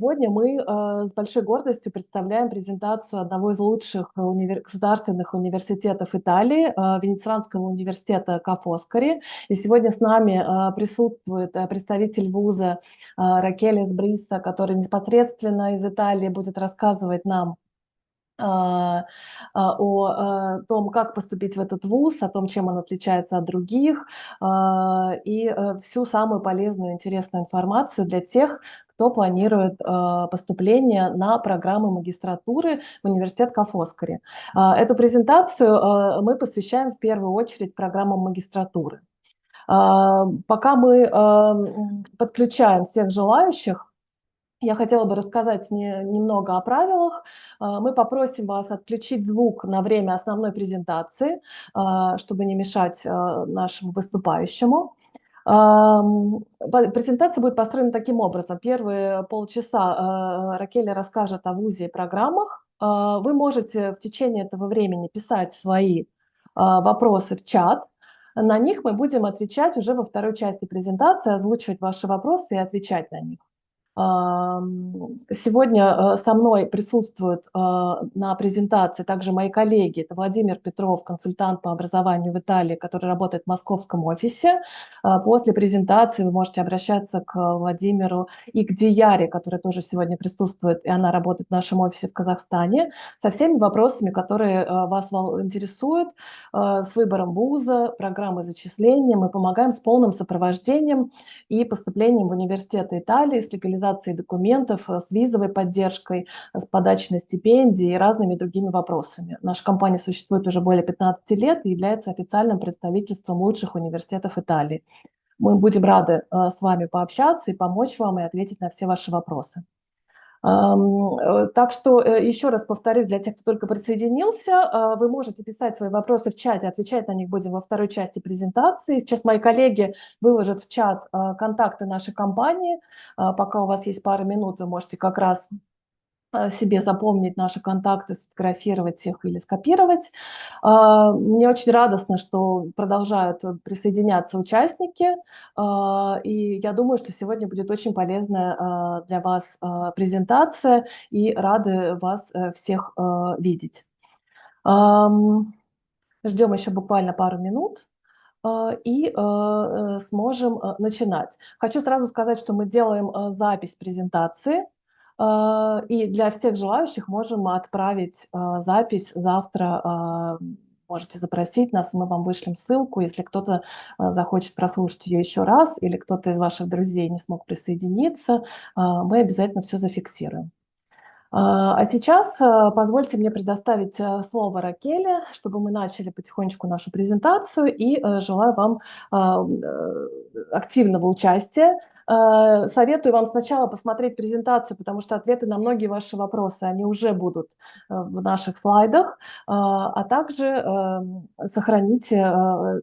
Сегодня мы с большой гордостью представляем презентацию одного из лучших государственных университетов Италии, Венецианского университета Foscari. И сегодня с нами присутствует представитель вуза Ракеле Сбрисса, который непосредственно из Италии будет рассказывать нам о том, как поступить в этот вуз, о том, чем он отличается от других, и всю самую полезную и интересную информацию для тех, кто планирует поступление на программы магистратуры в университет Foscari. Эту презентацию мы посвящаем в первую очередь программам магистратуры. Пока мы подключаем всех желающих, я хотела бы рассказать немного о правилах. Мы попросим вас отключить звук на время основной презентации, чтобы не мешать нашему выступающему. Презентация будет построена таким образом. Первые полчаса Ракеля расскажет о вузе и программах. Вы можете в течение этого времени писать свои вопросы в чат. На них мы будем отвечать уже во второй части презентации, озвучивать ваши вопросы и отвечать на них. Сегодня со мной присутствуют на презентации также мои коллеги. Это Владимир Петров, консультант по образованию в Италии, который работает в московском офисе. После презентации вы можете обращаться к Владимиру и к Дияре, которая тоже сегодня присутствует, и она работает в нашем офисе в Казахстане, со всеми вопросами, которые вас интересуют, с выбором вуза, программы зачисления. Мы помогаем с полным сопровождением и поступлением в университеты Италии, с легализацией документов, с визовой поддержкой, с подачей на стипендии и разными другими вопросами. Наша компания существует уже более 15 лет и является официальным представительством лучших университетов Италии. Мы будем рады с вами пообщаться и помочь вам и ответить на все ваши вопросы. Так что еще раз повторюсь, для тех, кто только присоединился, вы можете писать свои вопросы в чате, отвечать на них будем во второй части презентации. Сейчас мои коллеги выложат в чат контакты нашей компании. Пока у вас есть пара минут, вы можете как раз себе запомнить наши контакты, сфотографировать их или скопировать. Мне очень радостно, что продолжают присоединяться участники, и я думаю, что сегодня будет очень полезная для вас презентация, и рады вас всех видеть. Ждем еще буквально пару минут и сможем начинать. Хочу сразу сказать, что мы делаем запись презентации, и для всех желающих можем отправить запись завтра. Можете запросить нас, мы вам вышлем ссылку. Если кто-то захочет прослушать ее еще раз, или кто-то из ваших друзей не смог присоединиться, мы обязательно все зафиксируем. А сейчас позвольте мне предоставить слово Ракеле, чтобы мы начали потихонечку нашу презентацию, и желаю вам активного участия. Советую вам сначала посмотреть презентацию, потому что ответы на многие ваши вопросы, они уже будут в наших слайдах, а также сохраните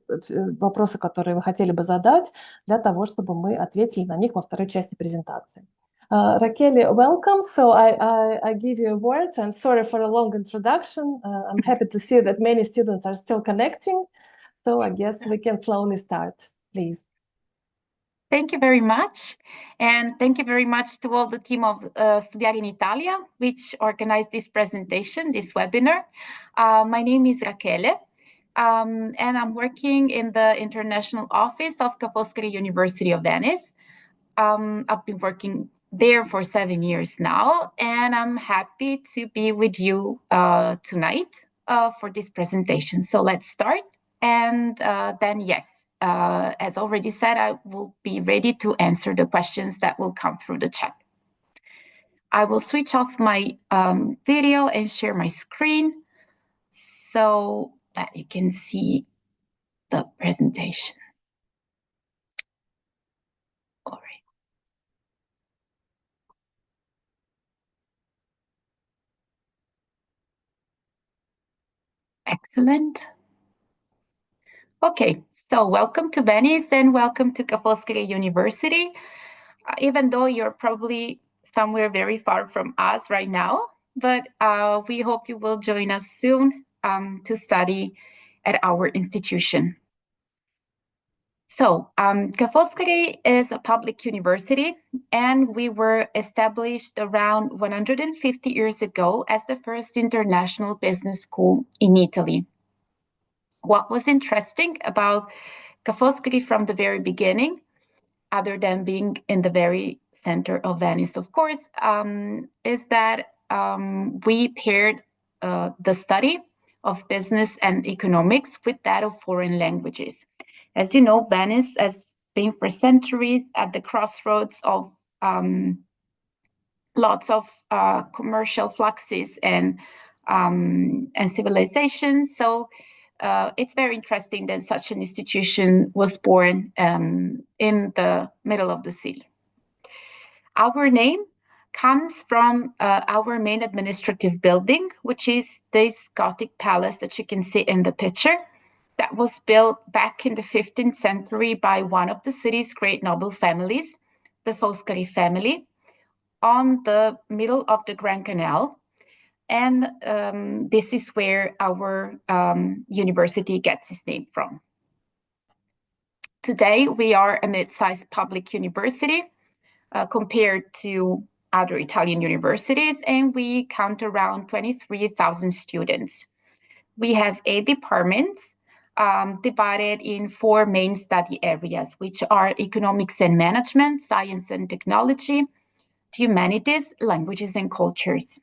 вопросы, которые вы хотели бы задать, для того, чтобы мы ответили на них во второй части презентации. Raquel, welcome. So I give you a word, and sorry for a long introduction. I'm happy to see that many students are still connecting. So I guess we can slowly start, please. Thank you very much. And thank you very much to all the team of Studiare in Italia, which organized this presentation, this webinar. My name is Rachele, and I'm working in the international office of Foscari University of Venice. I've been working there for 7 years now, and I'm happy to be with you tonight for this presentation. So let's start. And then, yes, as already said, I will be ready to answer the questions that will come through the chat. I will switch off my video and share my screen so that you can see the presentation. All right. Excellent. Okay, so welcome to Venice and welcome to Foscari University. Even though you're probably somewhere very far from us right now, but we hope you will join us soon to study at our institution. So, Foscari is a public university, and we were established around 150 years ago as the first international business school in Italy. What was interesting about Foscari from the very beginning, other than being in the very center of Venice, of course, is that we paired the study of business and economics with that of foreign languages. As you know, Venice has been for centuries at the crossroads of lots of commercial fluxes and civilizations. So it's very interesting that such an institution was born in the middle of the city. Our name comes from our main administrative building, which is this Gothic palace that you can see in the picture, that was built back in the 15th century by one of the city's great noble families, the Foscari family, on the middle of the Grand Canal. And this is where our university gets its name from. Today, we are a mid-sized public university compared to other Italian universities, and we count around 23,000 students. We have 8 departments divided in 4 main study areas, which are economics and management, science and technology, humanities, languages and cultures.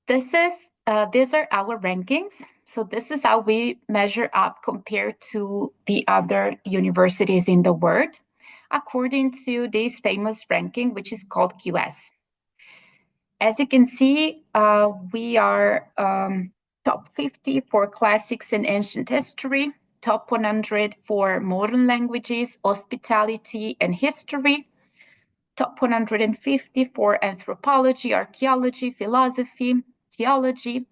These are our rankings. So this is how we measure up compared to the other universities in the world, according to this famous ranking, which is called QS. As you can see, we are top 50 for classics and ancient history, top 100 for modern languages, hospitality and history, top 150 for anthropology, archaeology, philosophy, theology,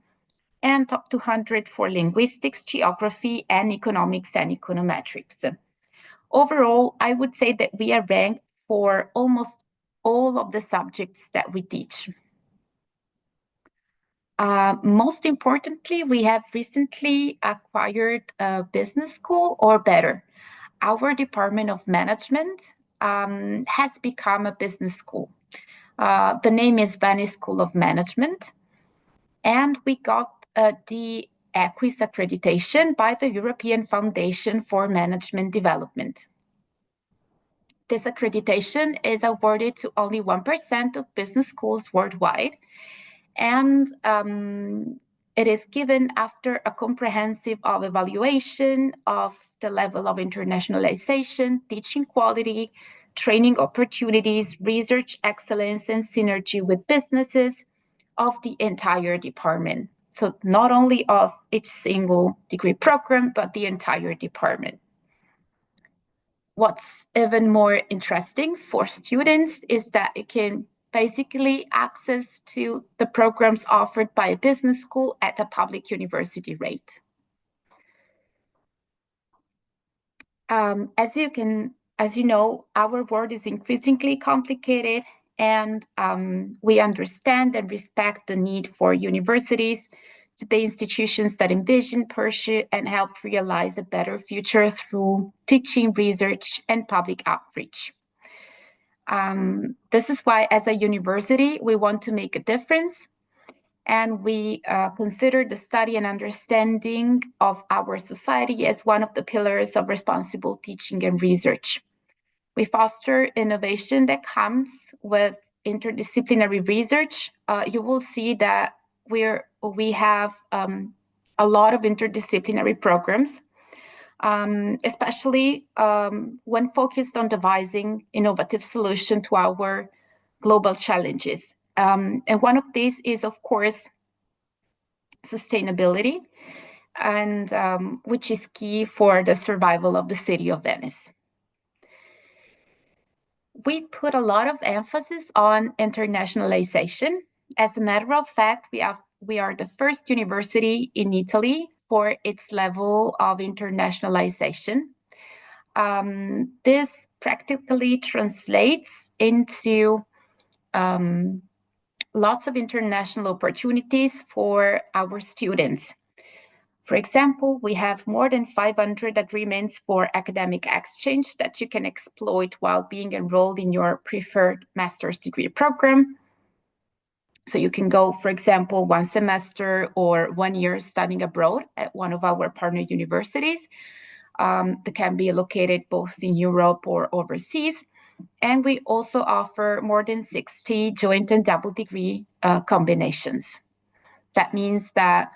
and top 200 for linguistics, geography, and economics and econometrics. Overall, I would say that we are ranked for almost all of the subjects that we teach. Most importantly, we have recently acquired a business school, or better, our Department of Management has become a business school. The name is Venice School of Management, and we got the EQUIS accreditation by the European Foundation for Management Development. This accreditation is awarded to only 1% of business schools worldwide, and it is given after a comprehensive evaluation of the level of internationalization, teaching quality, training opportunities, research excellence, and synergy with businesses of the entire department. So not only of each single degree program, but the entire department. What's even more interesting for students is that it can basically access to the programs offered by a business school at a public university rate. As you know, our world is increasingly complicated, and we understand and respect the need for universities to be institutions that envision, pursue, and help realize a better future through teaching, research, and public outreach. This is why, as a university, we want to make a difference, and we consider the study and understanding of our society as one of the pillars of responsible teaching and research. We foster innovation that comes with interdisciplinary research. You will see that we have a lot of interdisciplinary programs, especially when focused on devising innovative solutions to our global challenges. And one of these is, of course, sustainability, and which is key for the survival of the city of Venice. We put a lot of emphasis on internationalization. As a matter of fact, we are the first university in Italy for its level of internationalization. This practically translates into lots of international opportunities for our students. For example, we have more than 500 agreements for academic exchange that you can exploit while being enrolled in your preferred master's degree program. So you can go, for example, 1 semester or 1 year studying abroad at one of our partner universities that can be located both in Europe or overseas. And we also offer more than 60 joint and double degree combinations. That means that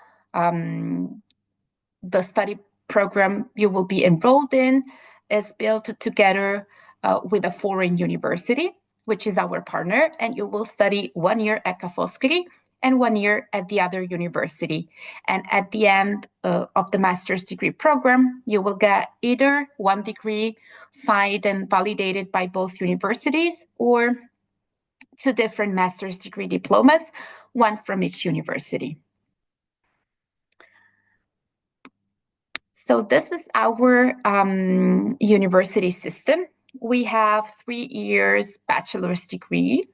the study program you will be enrolled in is built together with a foreign university, which is our partner, and you will study 1 year at Foscari and 1 year at the other university. And at the end of the master's degree program, you will get either 1 degree signed and validated by both universities, or 2 different master's degree diplomas, 1 from each university. So this is our university system. We have 3 years bachelor's degree.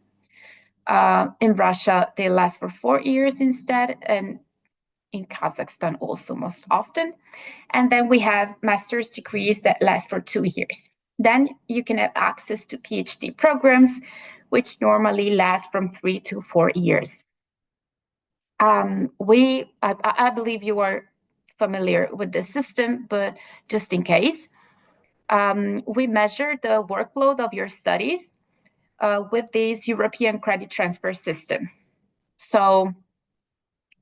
In Russia, they last for 4 years instead, and in Kazakhstan also most often. And then we have master's degrees that last for 2 years. Then you can have access to PhD programs, which normally last from 3 to 4 years. I believe you are familiar with the system, but just in case, we measure the workload of your studies with this European credit transfer system. So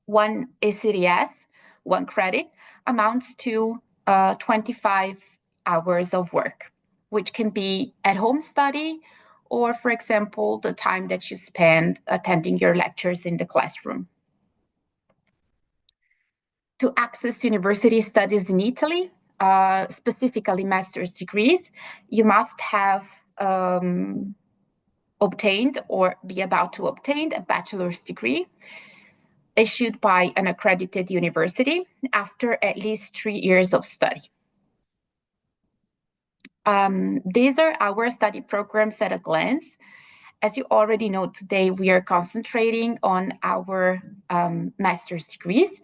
1 ECTS, 1 credit, amounts to 25 hours of work, which can be at home study, or, for example, the time that you spend attending your lectures in the classroom. To access university studies in Italy, specifically master's degrees, you must have obtained or be about to obtain a bachelor's degree issued by an accredited university after at least 3 years of study. These are our study programs at a glance. As you already know, today we are concentrating on our master's degrees.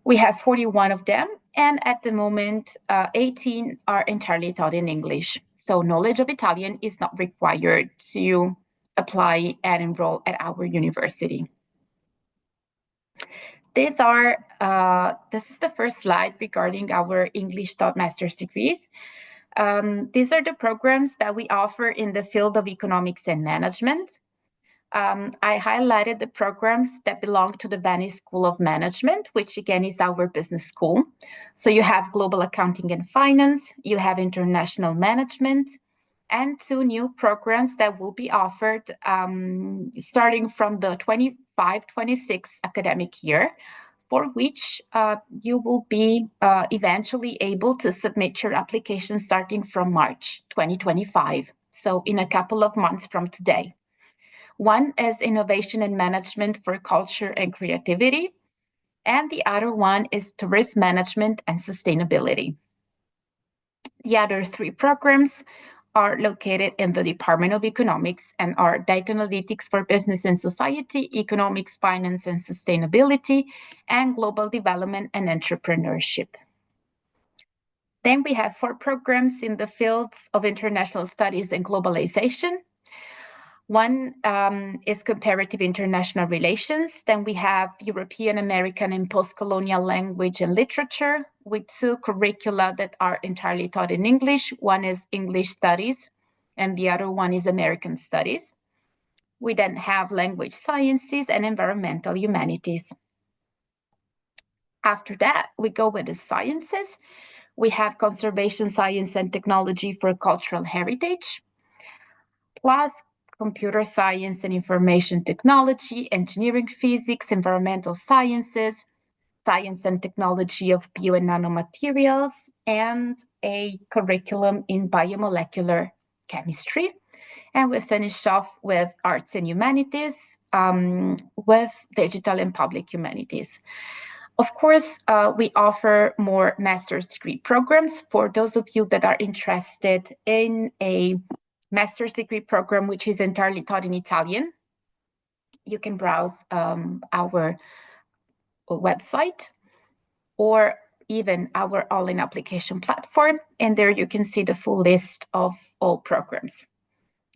We have 41 of them, and at the moment, 18 are entirely taught in English. So knowledge of Italian is not required to apply and enroll at our university. This is the first slide regarding our English taught master's degrees. These are the programs that we offer in the field of economics and management. I highlighted the programs that belong to the Venice School of Management, which again is our business school. So you have global accounting and finance, you have international management, and 2 new programs that will be offered starting from the 25-26 academic year, for which you will be eventually able to submit your application starting from March 2025, so in a couple of months from today. 1 is Innovation and Management for Culture and Creativity, and the other one is Tourism Management and Sustainability. The other 3 programs are located in the Department of Economics and are Data Analytics for Business and Society, Economics, Finance and Sustainability, and Global Development and Entrepreneurship. Then we have 4 programs in the fields of International Studies and Globalization. 1 is Comparative International Relations. Then we have European, American, and Post-Colonial Language and Literature, with 2 curricula that are entirely taught in English. 1 is English Studies, and the other one is American Studies. We then have Language Sciences and Environmental Humanities. After that, we go with the sciences. We have Conservation Science and Technology for Cultural Heritage, plus Computer Science and Information Technology, Engineering Physics, Environmental Sciences, Science and Technology of Bio and Nanomaterials, and a curriculum in Biomolecular Chemistry. And we finish off with Arts and Humanities, with Digital and Public Humanities. Of course, we offer more master's degree programs for those of you that are interested in a master's degree program which is entirely taught in Italian. You can browse our website. or even our online application platform. And there you can see the full list of all programs.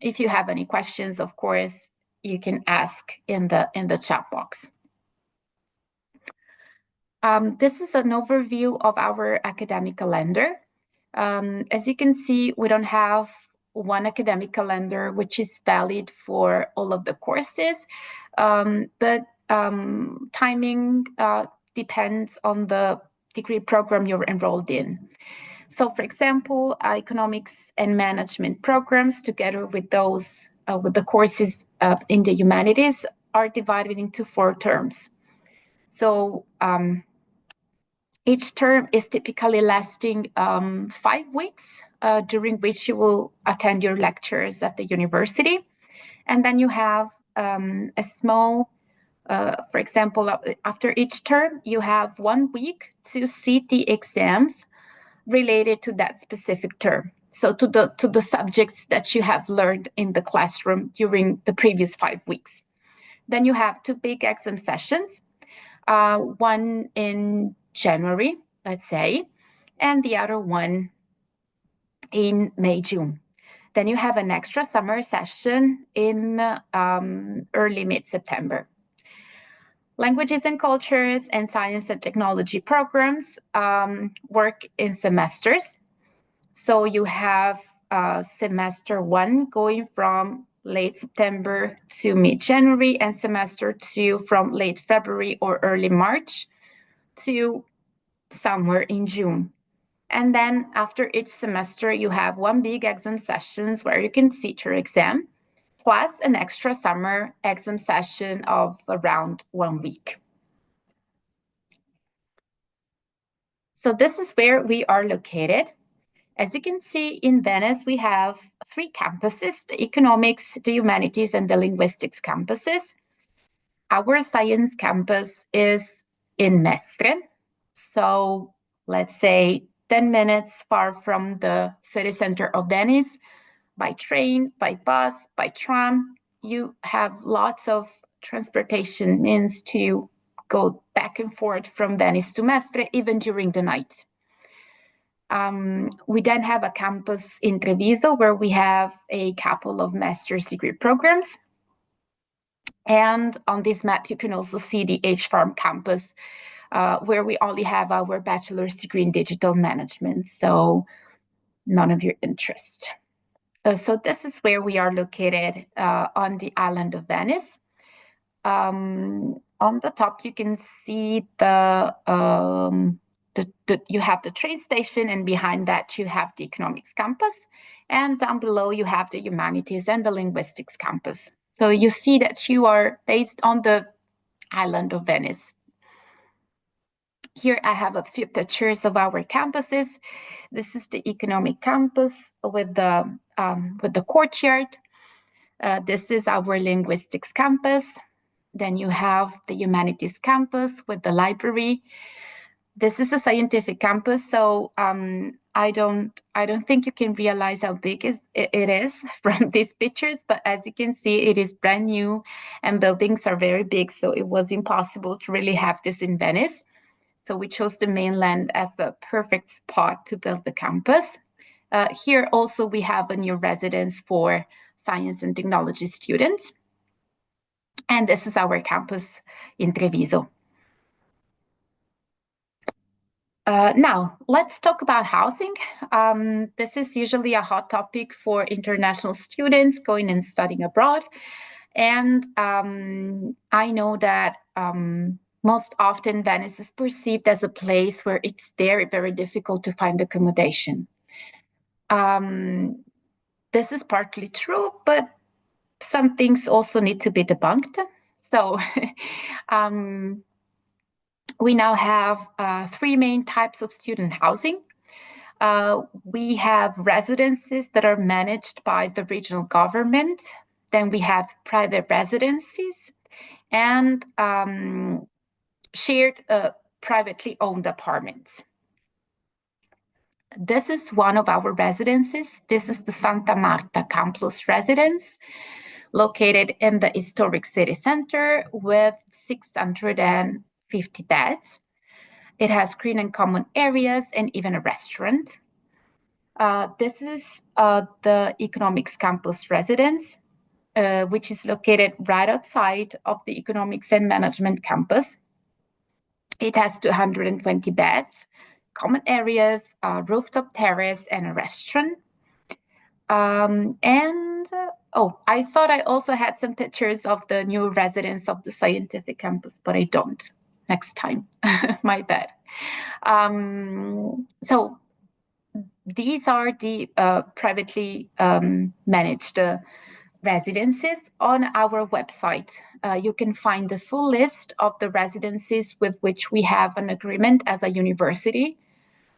If you have any questions, of course, you can ask in the chat box. This is an overview of our academic calendar. As you can see, we don't have one academic calendar which is valid for all of the courses, but timing depends on the degree program you're enrolled in. So, for example, economics and management programs, together with those with the courses in the humanities, are divided into 4 terms. So each term is typically lasting 5 weeks, during which you will attend your lectures at the university. And then you have a small, for example, after each term, you have 1 week to sit the exams related to that specific term. So to the subjects that you have learned in the classroom during the previous 5 weeks. Then you have 2 big exam sessions, one in January, let's say, and the other one in May, June. Then you have an extra summer session in early mid-September. Languages and cultures and science and technology programs work in semesters. So you have semester 1 going from late September to mid-January, and semester 2 from late February or early March to somewhere in June. And then after each semester, you have 1 big exam sessions where you can sit your exam, plus an extra summer exam session of around 1 week. So this is where we are located. As you can see, in Venice, we have 3 campuses: the economics, the humanities, and the linguistics campuses. Our science campus is in Mestre. So let's say 10 minutes far from the city center of Venice, by train, by bus, by tram. You have lots of transportation means to go back and forth from Venice to Mestre, even during the night. We then have a campus in Treviso, where we have a couple of master's degree programs. And on this map, you can also see the H-Farm campus, where we only have our bachelor's degree in digital management, so none of your interest. So this is where we are located on the island of Venice. On the top, you can see you have the train station, and behind that you have the economics campus, and down below you have the humanities and the linguistics campus. So you see that you are based on the island of Venice. Here I have a few pictures of our campuses. This is the economic campus with the courtyard. This is our linguistics campus. Then you have the humanities campus with the library. This is a scientific campus, so I don't think you can realize how big it is from these pictures, but as you can see, it is brand new and buildings are very big, so it was impossible to really have this in Venice. So we chose the mainland as a perfect spot to build the campus. Here also we have a new residence for science and technology students. And this is our campus in Treviso. Now, let's talk about housing. This is usually a hot topic for international students going and studying abroad. And I know that most often Venice is perceived as a place where it's very, very difficult to find accommodation. This is partly true, but some things also need to be debunked. So we now have 3 main types of student housing. We have residences that are managed by the regional government. Then we have private residencies and shared privately owned apartments. This is one of our residences. This is the Santa Marta Campus residence, located in the historic city center with 650 beds. It has green and common areas and even a restaurant. This is the Economics Campus residence, which is located right outside of the Economics and Management campus. It has 220 beds, common areas, a rooftop terrace, and a restaurant. I thought I also had some pictures of the new residence of the scientific campus, but I don't. Next time, my bad. So these are the privately managed residences. On our website, you can find the full list of the residences with which we have an agreement as a university.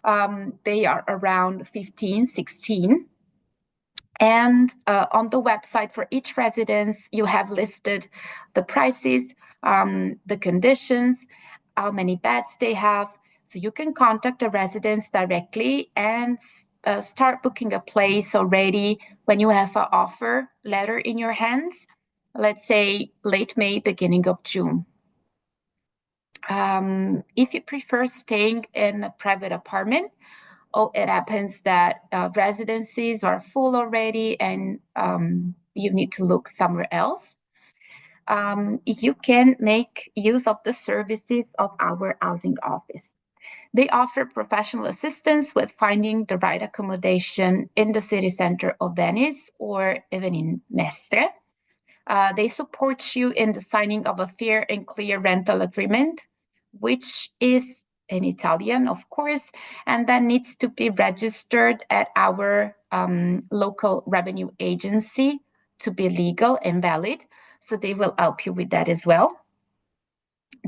They are around 15, 16. And on the website for each residence, you have listed the prices, the conditions, how many beds they have. So you can contact the residence directly and start booking a place already when you have an offer letter in your hands, let's say late May, beginning of June. If you prefer staying in a private apartment, it happens that residencies are full already and you need to look somewhere else. You can make use of the services of our housing office. They offer professional assistance with finding the right accommodation in the city center of Venice or even in Mestre. They support you in the signing of a fair and clear rental agreement, which is in Italian, of course, and that needs to be registered at our local revenue agency to be legal and valid. So they will help you with that as well.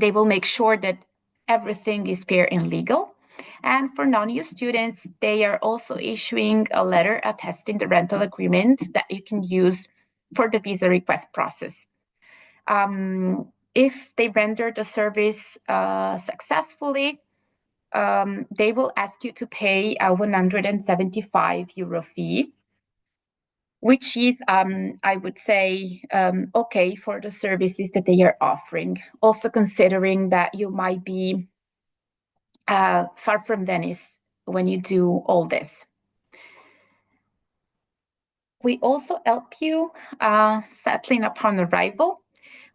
They will make sure that everything is fair and legal. And for non-EU students, they are also issuing a letter attesting the rental agreement that you can use for the visa request process. If they render the service successfully, they will ask you to pay a 175 euro fee, which is, I would say, okay for the services that they are offering. Also considering that you might be far from Venice when you do all this. We also help you settling upon arrival.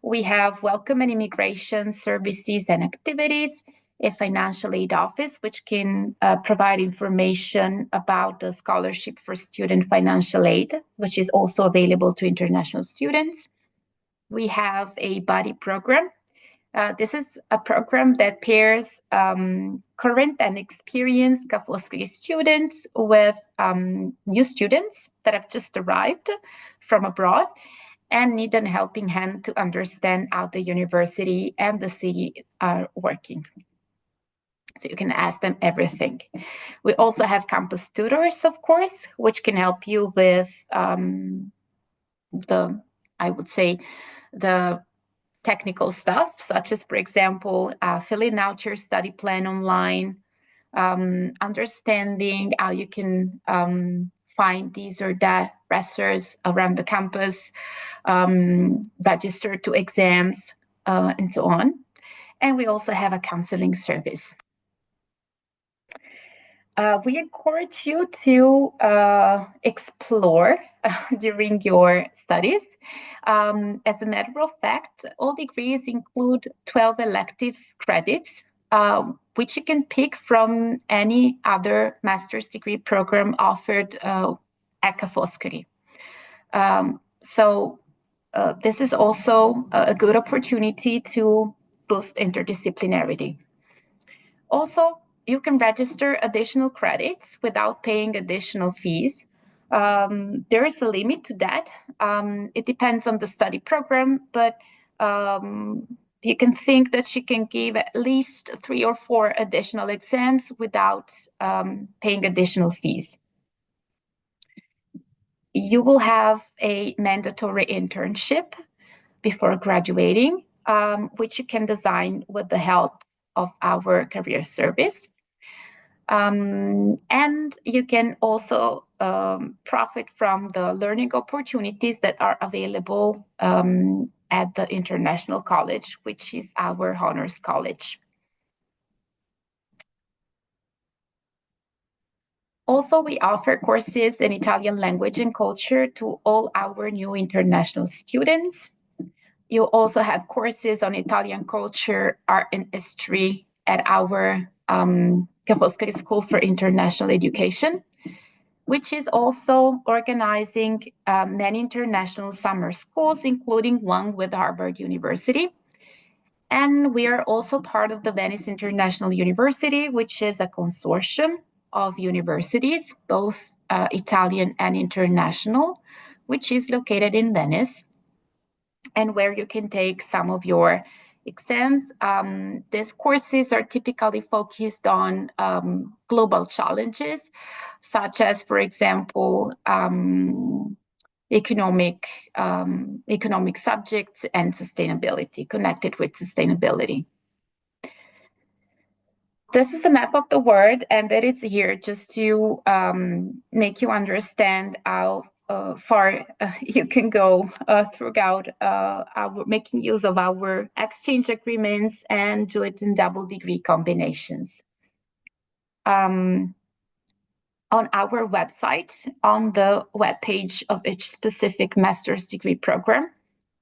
We have welcome and immigration services and activities, a financial aid office, which can provide information about the scholarship for student financial aid, which is also available to international students. We have a buddy program. This is a program that pairs current and experienced Foscari students with new students that have just arrived from abroad and need a helping hand to understand how the university and the city are working. So you can ask them everything. We also have campus tutors, of course, which can help you with the technical stuff, such as, for example, filling out your study plan online, understanding how you can find these or that professors around the campus, register to exams, and so on. And we also have a counseling service. We encourage you to explore during your studies. As a matter of fact, all degrees include 12 elective credits, which you can pick from any other master's degree program offered at Foscari. So this is also a good opportunity to boost interdisciplinarity. Also, you can register additional credits without paying additional fees. There is a limit to that. It depends on the study program, but you can think that you can give at least 3 or 4 additional exams without paying additional fees. You will have a mandatory internship before graduating, which you can design with the help of our career service. And you can also profit from the learning opportunities that are available at the International College, which is our honors college. Also, we offer courses in Italian language and culture to all our new international students. You also have courses on Italian culture, art, and history at our Foscari School for International Education, which is also organizing many international summer schools, including one with Harvard University. And we are also part of the Venice International University, which is a consortium of universities, both Italian and international, which is located in Venice, and where you can take some of your exams. These courses are typically focused on global challenges, such as, for example, economic subjects and sustainability, connected with sustainability. This is a map of the world, and that is here just to make you understand how far you can go throughout making use of our exchange agreements and joint and double degree combinations. On our website, on the webpage of each specific master's degree program,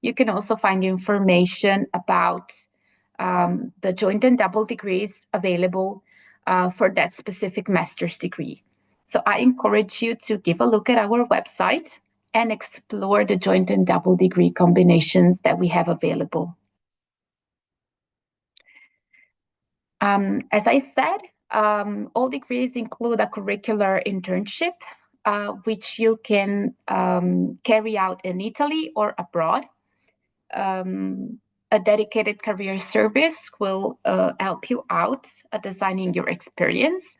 you can also find information about the joint and double degrees available for that specific master's degree. So I encourage you to give a look at our website and explore the joint and double degree combinations that we have available. As I said, all degrees include a curricular internship, which you can carry out in Italy or abroad. A dedicated career service will help you out designing your experience.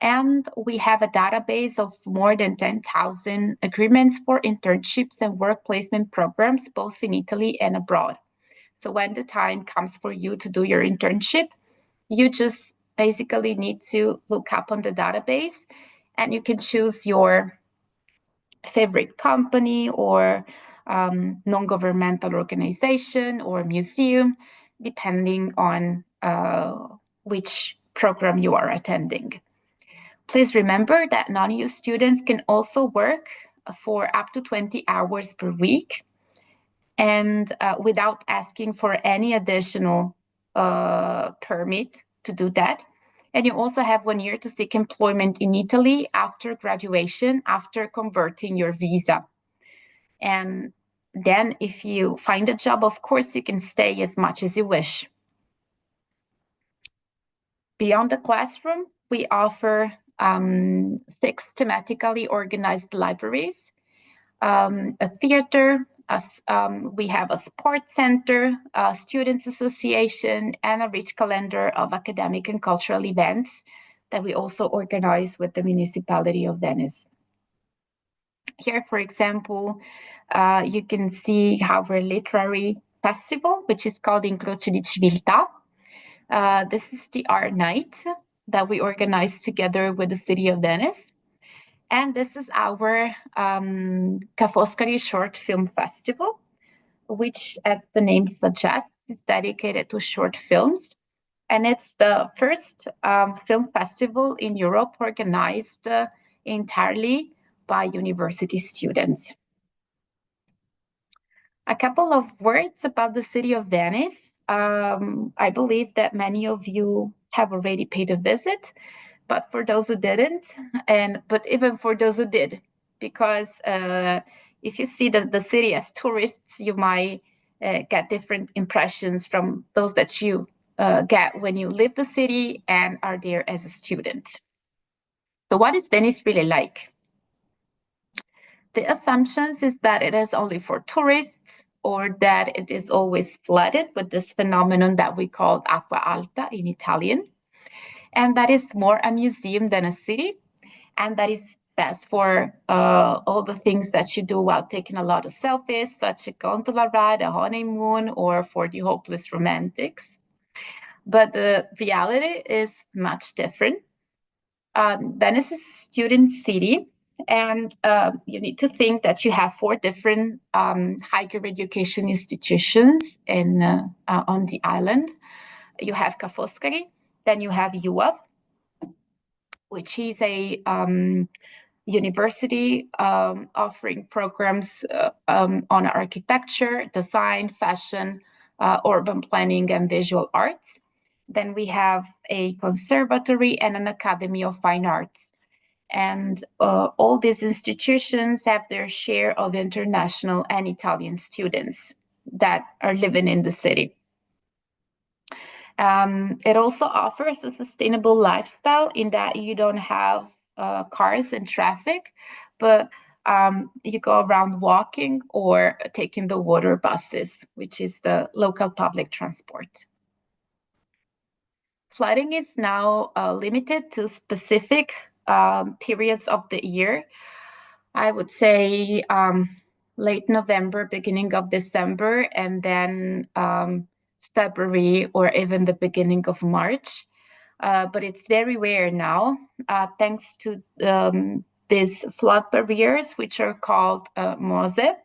And we have a database of more than 10,000 agreements for internships and work placement programs, both in Italy and abroad. So when the time comes for you to do your internship, you just basically need to look up on the database, and you can choose your favorite company or non-governmental organization or museum, depending on which program you are attending. Please remember that non-EU students can also work for up to 20 hours per week and without asking for any additional permit to do that. And you also have 1 year to seek employment in Italy after graduation, after converting your visa. And then if you find a job, of course, you can stay as much as you wish. Beyond the classroom, we offer 6 thematically organized libraries, a theater, we have a sports center, a students association, and a rich calendar of academic and cultural events that we also organize with the municipality of Venice. Here, for example, you can see our literary festival, which is called Incroci di Civiltà. This is the art night that we organize together with the city of Venice. And this is our Foscari Short Film Festival, which, as the name suggests, is dedicated to short films. And it's the first film festival in Europe organized entirely by university students. A couple of words about the city of Venice. I believe that many of you have already paid a visit, but for those who didn't, but even for those who did, because if you see the city as tourists, you might get different impressions from those that you get when you live the city and are there as a student. So what is Venice really like? The assumptions is that it is only for tourists, or that it is always flooded with this phenomenon that we call acqua alta in Italian. And that is more a museum than a city. And that is best for all the things that you do while taking a lot of selfies, such a gondola ride, a honeymoon, or for the hopeless romantics. But the reality is much different. Venice is a student city, and you need to think that you have 4 different higher education institutions on the island. You have Ca' Foscari, then you have UAV, which is a university offering programs on architecture, design, fashion, urban planning, and visual arts. Then we have a conservatory and an academy of fine arts. And all these institutions have their share of international and Italian students that are living in the city. It also offers a sustainable lifestyle in that you don't have cars and traffic, but you go around walking or taking the water buses, which is the local public transport. Flooding is now limited to specific periods of the year. I would say late November, beginning of December, and then February or even the beginning of March. But it's very rare now, thanks to these flood barriers, which are called MOSE,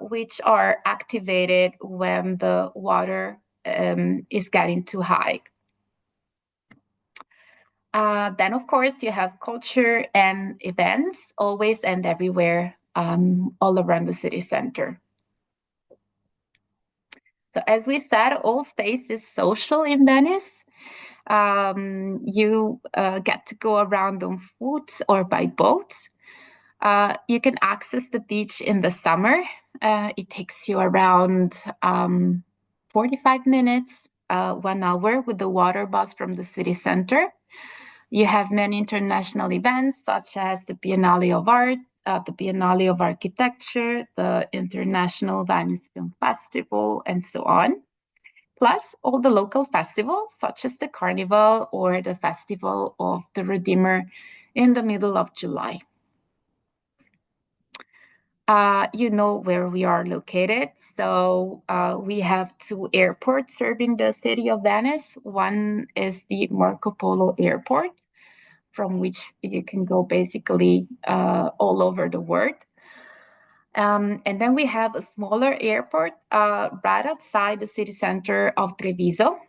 which are activated when the water is getting too high. Then, of course, you have culture and events always and everywhere, all around the city center. So as we said, all space is social in Venice. You get to go around on foot or by boat. You can access the beach in the summer. It takes you around 45 minutes, 1 hour with the water bus from the city center. You have many international events such as the Biennale of Art, the Biennale of Architecture, the International Venice Film Festival, and so on. Plus all the local festivals such as the Carnival or the Festival of the Redeemer in the middle of July. You know where we are located. So we have 2 airports serving the city of Venice. One is the Marco Polo Airport, from which you can go basically all over the world. And then we have a smaller airport right outside the city center of Treviso.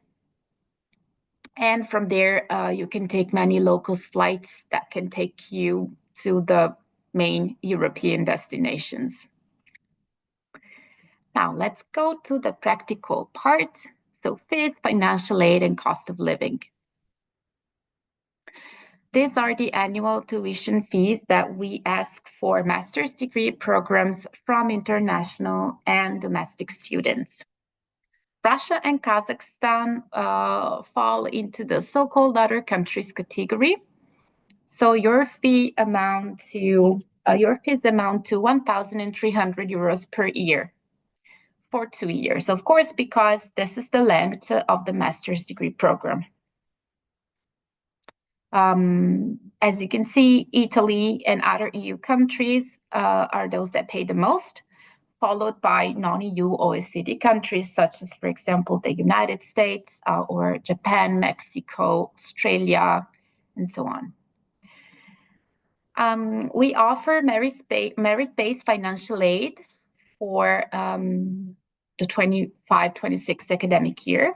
And from there, you can take many local flights that can take you to the main European destinations. Now, let's go to the practical part. So first, financial aid and cost of living. These are the annual tuition fees that we ask for master's degree programs from international and domestic students. Russia and Kazakhstan fall into the so-called other countries category. So your fees amount to 1,300 euros per year for 2 years, of course, because this is the length of the master's degree program. As you can see, Italy and other EU countries are those that pay the most, followed by non-EU OECD countries such as, for example, the United States or Japan, Mexico, Australia, and so on. We offer merit-based financial aid for the 25-26 academic year.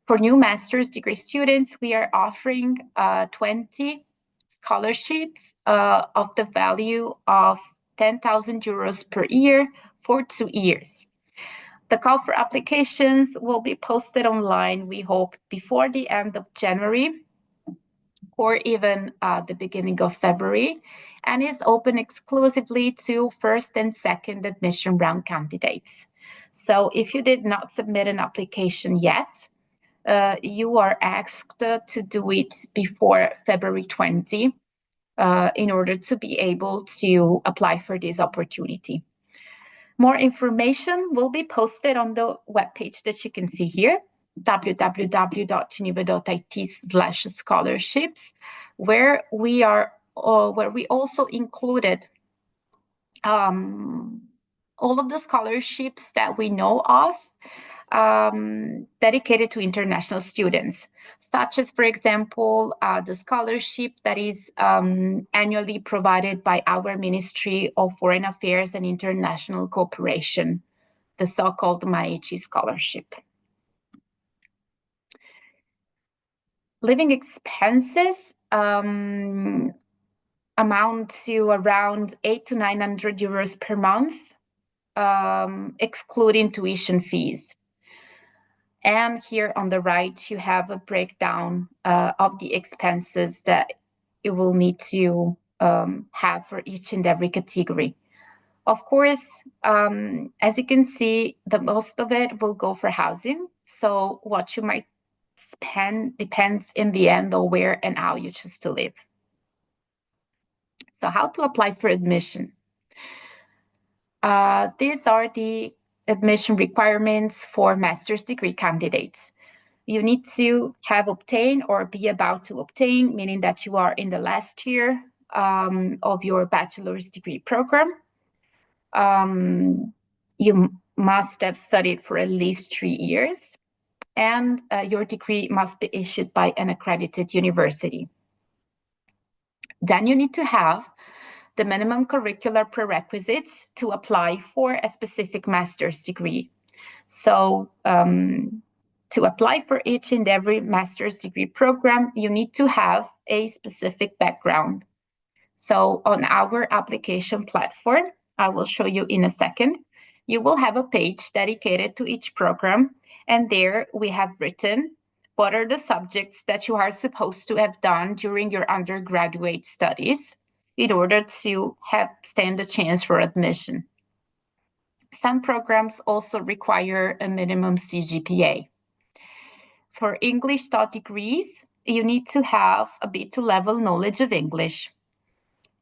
For new master's degree students, we are offering 20 scholarships of the value of 10,000 euros per year for 2 years. The call for applications will be posted online, we hope, before the end of January or even the beginning of February, and is open exclusively to first and second admission round candidates. So if you did not submit an application yet, you are asked to do it before February 20 in order to be able to apply for this opportunity. More information will be posted on the webpage that you can see here, www.geneva.it/scholarships, where we also included all of the scholarships that we know of dedicated to international students, such as, for example, the scholarship that is annually provided by our Ministry of Foreign Affairs and International Cooperation, the so-called MAECI scholarship. Living expenses amount to around 800 to 900 euros per month, excluding tuition fees. And here on the right, you have a breakdown of the expenses that you will need to have for each and every category. Of course, as you can see, the most of it will go for housing. So what you might spend depends in the end on where and how you choose to live. So how to apply for admission? These are the admission requirements for master's degree candidates. You need to have obtained or be about to obtain, meaning that you are in the last year of your bachelor's degree program. You must have studied for at least 3 years, and your degree must be issued by an accredited university. Then you need to have the minimum curricular prerequisites to apply for a specific master's degree. So to apply for each and every master's degree program, you need to have a specific background. So on our application platform, I will show you in a second, you will have a page dedicated to each program. And there we have written what are the subjects that you are supposed to have done during your undergraduate studies in order to stand a chance for admission. Some programs also require a minimum CGPA. For English taught degrees, you need to have a B2 level knowledge of English.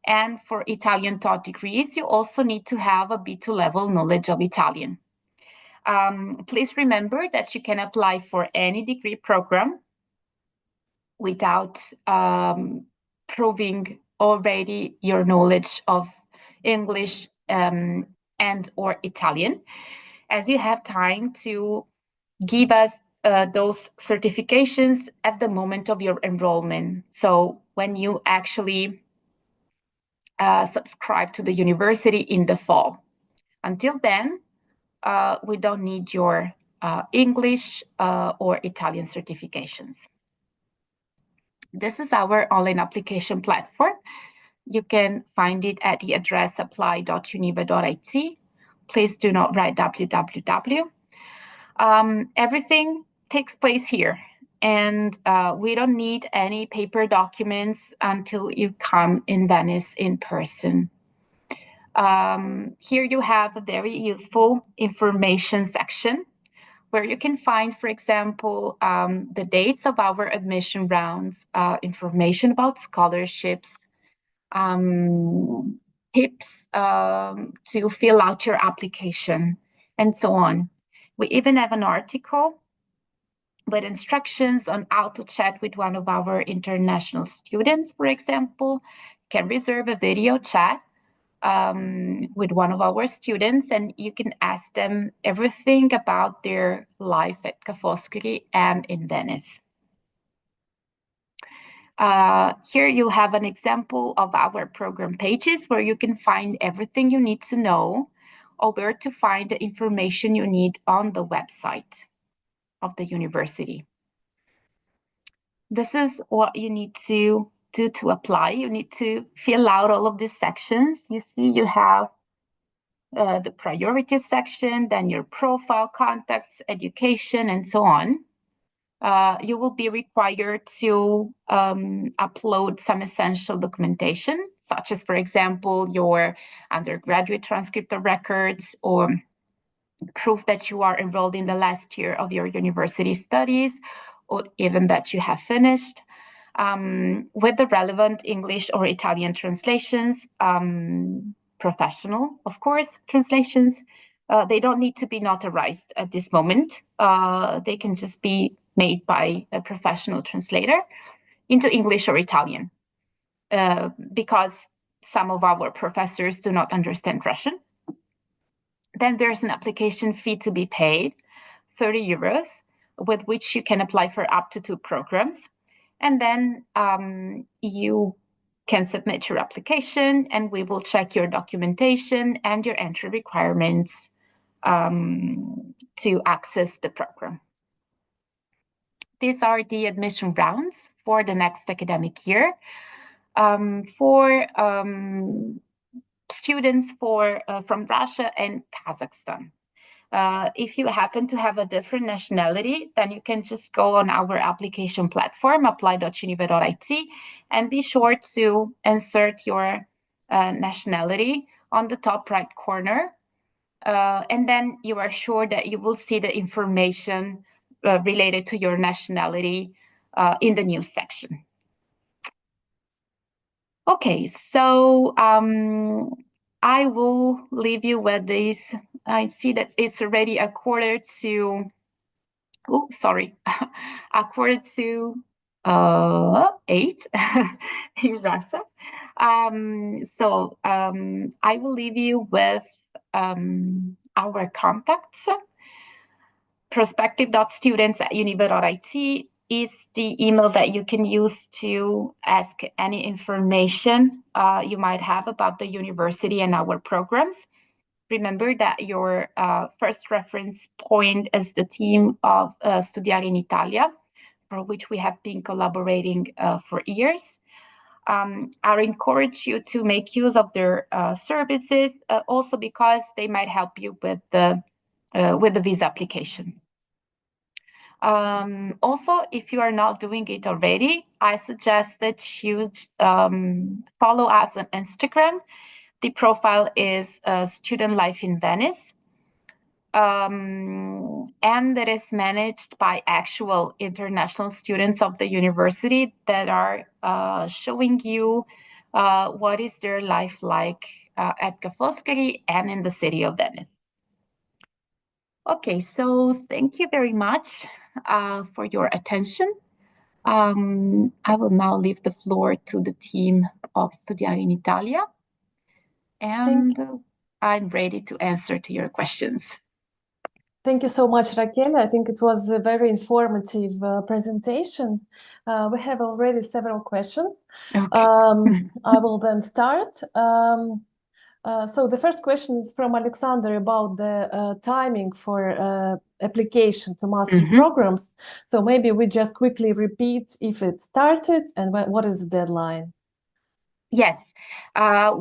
And for Italian taught degrees, you also need to have a B2 level knowledge of Italian. Please remember that you can apply for any degree program without proving already your knowledge of English and or Italian, as you have time to give us those certifications at the moment of your enrollment. So when you actually subscribe to the university in the fall. Until then, we don't need your English or Italian certifications. This is our online application platform. You can find it at the address apply.univa.it. Please do not write www. Everything takes place here, and we don't need any paper documents until you come in Venice in person. Here you have a very useful information section where you can find, for example, the dates of our admission rounds, information about scholarships, tips to fill out your application, and so on. We even have an article with instructions on how to chat with one of our international students, for example. You can reserve a video chat with one of our students, and you can ask them everything about their life at Foscari and in Venice. Here you have an example of our program pages where you can find everything you need to know or where to find the information you need on the website of the university. This is what you need to do to apply. You need to fill out all of these sections. You see you have the priority section, then your profile, contacts, education, and so on. You will be required to upload some essential documentation, such as, for example, your undergraduate transcript of records or proof that you are enrolled in the last year of your university studies, or even that you have finished, with the relevant English or Italian translations, professional, of course, translations. They don't need to be notarized at this moment. They can just be made by a professional translator into English or Italian, because some of our professors do not understand Russian. Then there's an application fee to be paid, 30 euros, with which you can apply for up to 2 programs. And then you can submit your application, and we will check your documentation and your entry requirements to access the program. These are the admission rounds for the next academic year. For students from Russia and Kazakhstan. If you happen to have a different nationality, then you can just go on our application platform, apply.unive.it, and be sure to insert your nationality on the top right corner. And then you are sure that you will see the information related to your nationality in the news section. Okay, so I will leave you with this. I see that it's already a 8, a 8 in Russia. So I will leave you with our contacts. Prospective.students@unive.it is the email that you can use to ask any information you might have about the university and our programs. Remember that your first reference point is the team of Studiare in Italia, for which we have been collaborating for years. I encourage you to make use of their services, also because they might help you with the visa application. Also, if you are not doing it already, I suggest that you follow us on Instagram. The profile is Student Life in Venice. And that is managed by actual international students of the university that are showing you what is their life like at Foscari and in the city of Venice. Okay, so thank you very much for your attention. I will now leave the floor to the team of Studiare in Italia, and I'm ready to answer to your questions. Thank you so much, Raquel. I think it was a very informative presentation. We have already several questions. Okay. I will then start. So the first question is from Alexander about the timing for application to master programs. So maybe we just quickly repeat if it started and what is the deadline? Yes,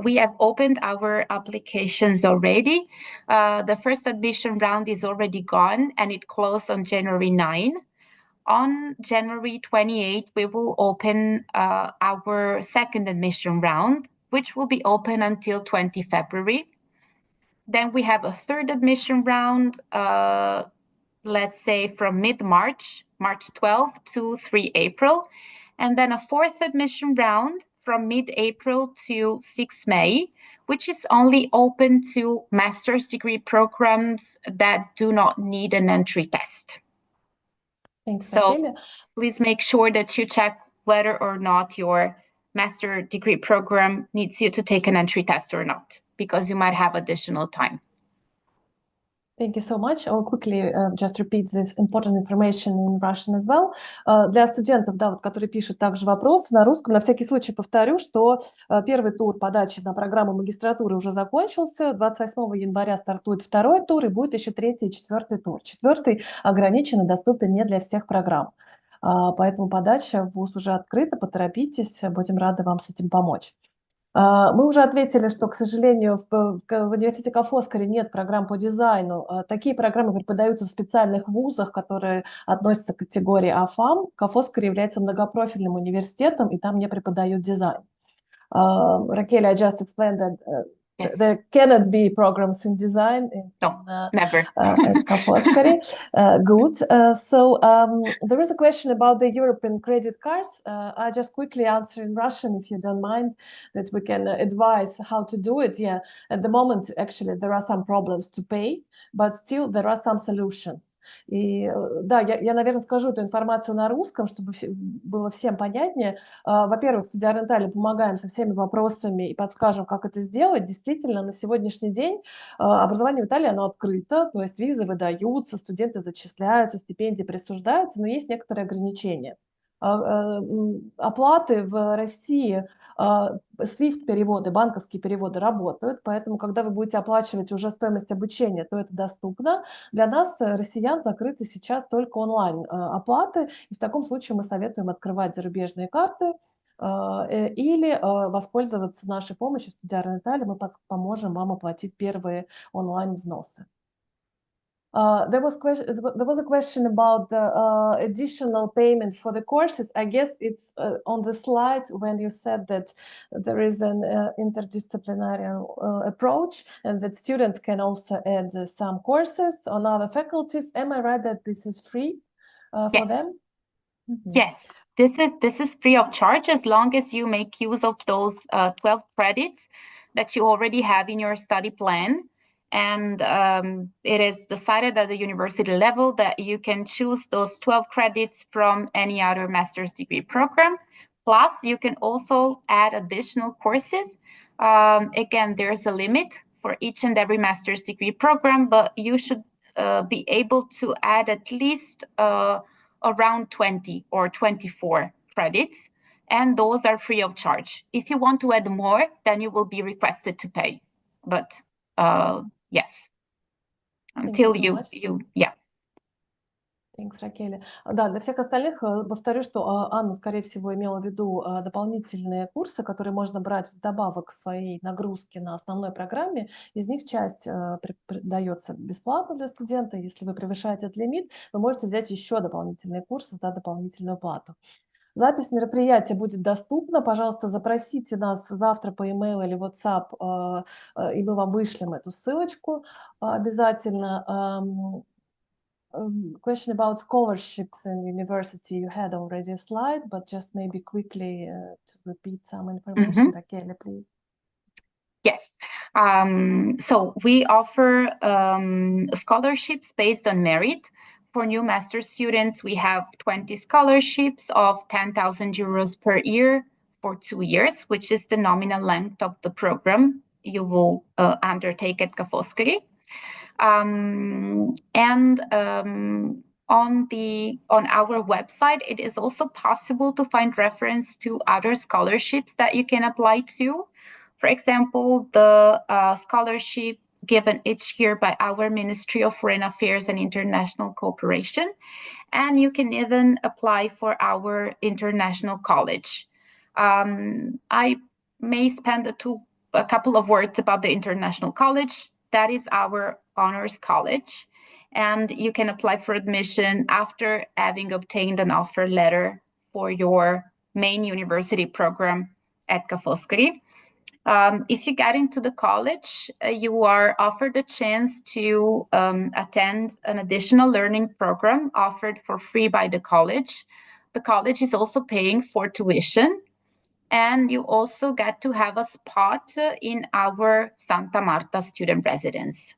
we have opened our applications already. The first admission round is already gone and it closed on January 9. On January 28, we will open our second admission round, which will be open until 20 February. Then we have a third admission round, let's say from mid-March, March 12 to 3 April. And then a fourth admission round from mid-April to 6 May, which is only open to master's degree programs that do not need an entry test. Thanks, so Raquel. Please make sure that you check whether or not your master degree program needs you to take an entry test or not, because you might have additional time. Thank you so much. I'll quickly just repeat this important information in Russian as well. Для студентов, да, вот, которые пишут также вопросы на русском, на всякий случай повторю, что первый тур подачи на программу магистратуры уже закончился. 28 января стартует второй тур, и будет еще третий и четвертый тур. Четвертый ограничен и доступен не для всех программ. Поэтому подача в ВУЗ уже открыта, поторопитесь, будем рады вам с этим помочь. Мы уже ответили, что, к сожалению, в университете Foscari нет программ по дизайну. Такие программы преподаются в специальных вузах, которые относятся к категории АФАМ. Foscari является многопрофильным университетом, и там не преподают дизайн. Raquel, I just explained that yes. There cannot be programs in design never. at Foscari. Good. So there is a question about the European credit cards. I just quickly answer in Russian, if you don't mind, that we can advise how to do it. Yeah, at the moment, actually, there are some problems to pay, but still there are some solutions. И да, я, наверное, скажу эту информацию на русском, чтобы было всем понятнее. Во-первых, в Studiare in Italia помогаем со всеми вопросами и подскажем, как это сделать. Действительно, на сегодняшний день образование в Италии, оно открыто, то есть визы выдаются, студенты зачисляются, стипендии присуждаются, но есть некоторые ограничения. Оплаты в России SWIFT-переводы, банковские переводы работают, поэтому, когда вы будете оплачивать уже стоимость обучения, то это доступно. Для нас, россиян, закрыты сейчас только онлайн-оплаты, и в таком случае мы советуем открывать зарубежные карты или воспользоваться нашей помощью Студиар Италии, мы поможем вам оплатить первые онлайн-взносы. There was a question about the additional payment for the courses. I guess it's on the slide when you said that there is an interdisciplinary approach and that students can also add some courses on other faculties. Am I right that this is free for Yes. them? Mm-hmm. Yes, this is free of charge as long as you make use of those 12 credits that you already have in your study plan. And it is decided at the university level that you can choose those 12 credits from any other master's degree program. Plus, you can also add additional courses. Again, there's a limit for each and every master's degree program, but you should be able to add at least around 20 or 24 credits, and those are free of charge. If you want to add more, then you will be requested to pay. But yes, until yeah. Thanks, Ракеля. Да, для всех остальных повторю, что Анна, скорее всего, имела в виду дополнительные курсы, которые можно брать вдобавок к своей нагрузке на основной программе. Из них часть дается бесплатно для студента. Если вы превышаете этот лимит, вы можете взять еще дополнительные курсы за дополнительную плату. Запись мероприятия будет доступна. Пожалуйста, запросите нас завтра по email или WhatsApp, и мы вам вышлем эту ссылочку обязательно. Question about scholarships in university. You had already a slide, but just maybe quickly to repeat some information. Raquel, please. Yes. So we offer scholarships based on merit. For new master's students, we have 20 scholarships of 10,000 euros per year for 2 years, which is the nominal length of the program you will undertake at Foscari. On our website, it is also possible to find reference to other scholarships that you can apply to. For example, the scholarship given each year by our Ministry of Foreign Affairs and International Cooperation. And you can even apply for our international college. I may spend a couple of words about the international college. That is our honors college. And you can apply for admission after having obtained an offer letter for your main university program at Foscari. If you get into the college, you are offered a chance to attend an additional learning program offered for free by the college. The college is also paying for tuition, and you also get to have a spot in our Santa Marta student residence.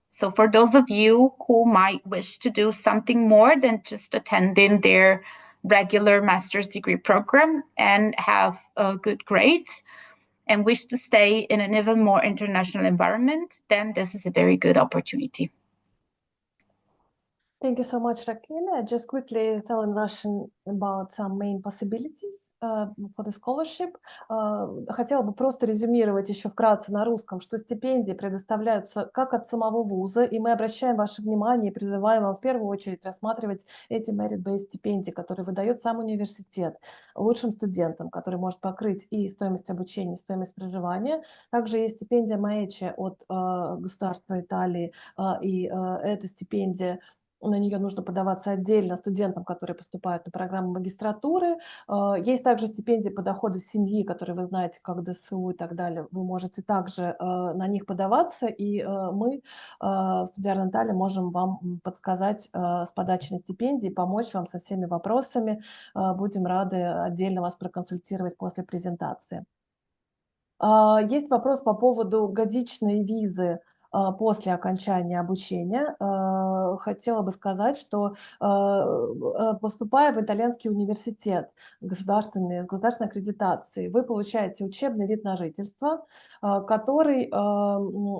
So for those of you who might wish to do something more than just attending their regular master's degree program and have good grades, and wish to stay in an even more international environment, then this is a very good opportunity. Thank you so much, Raquel. Just quickly tell in Russian about some main possibilities for the scholarship. Хотела бы просто резюмировать еще вкратце на русском, что стипендии предоставляются как от самого вуза, и мы обращаем ваше внимание и призываем вам в первую очередь рассматривать эти merit-based стипендии, которые выдает сам университет лучшим студентам, который может покрыть и стоимость обучения, и стоимость проживания. Также есть стипендия МАЭЧе от государства Италии, и эта стипендия, на нее нужно подаваться отдельно студентам, которые поступают на программу магистратуры. Есть также стипендии по доходу семьи, которые вы знаете, как ДСУ и так далее. Вы можете также на них подаваться, и мы в Студиар Италии можем вам подсказать с подачей на стипендии, помочь вам со всеми вопросами. Будем рады отдельно вас проконсультировать после презентации. Есть вопрос по поводу годичной визы после окончания обучения, хотела бы сказать, что поступая в итальянский университет с государственной аккредитацией, вы получаете учебный вид на жительство, который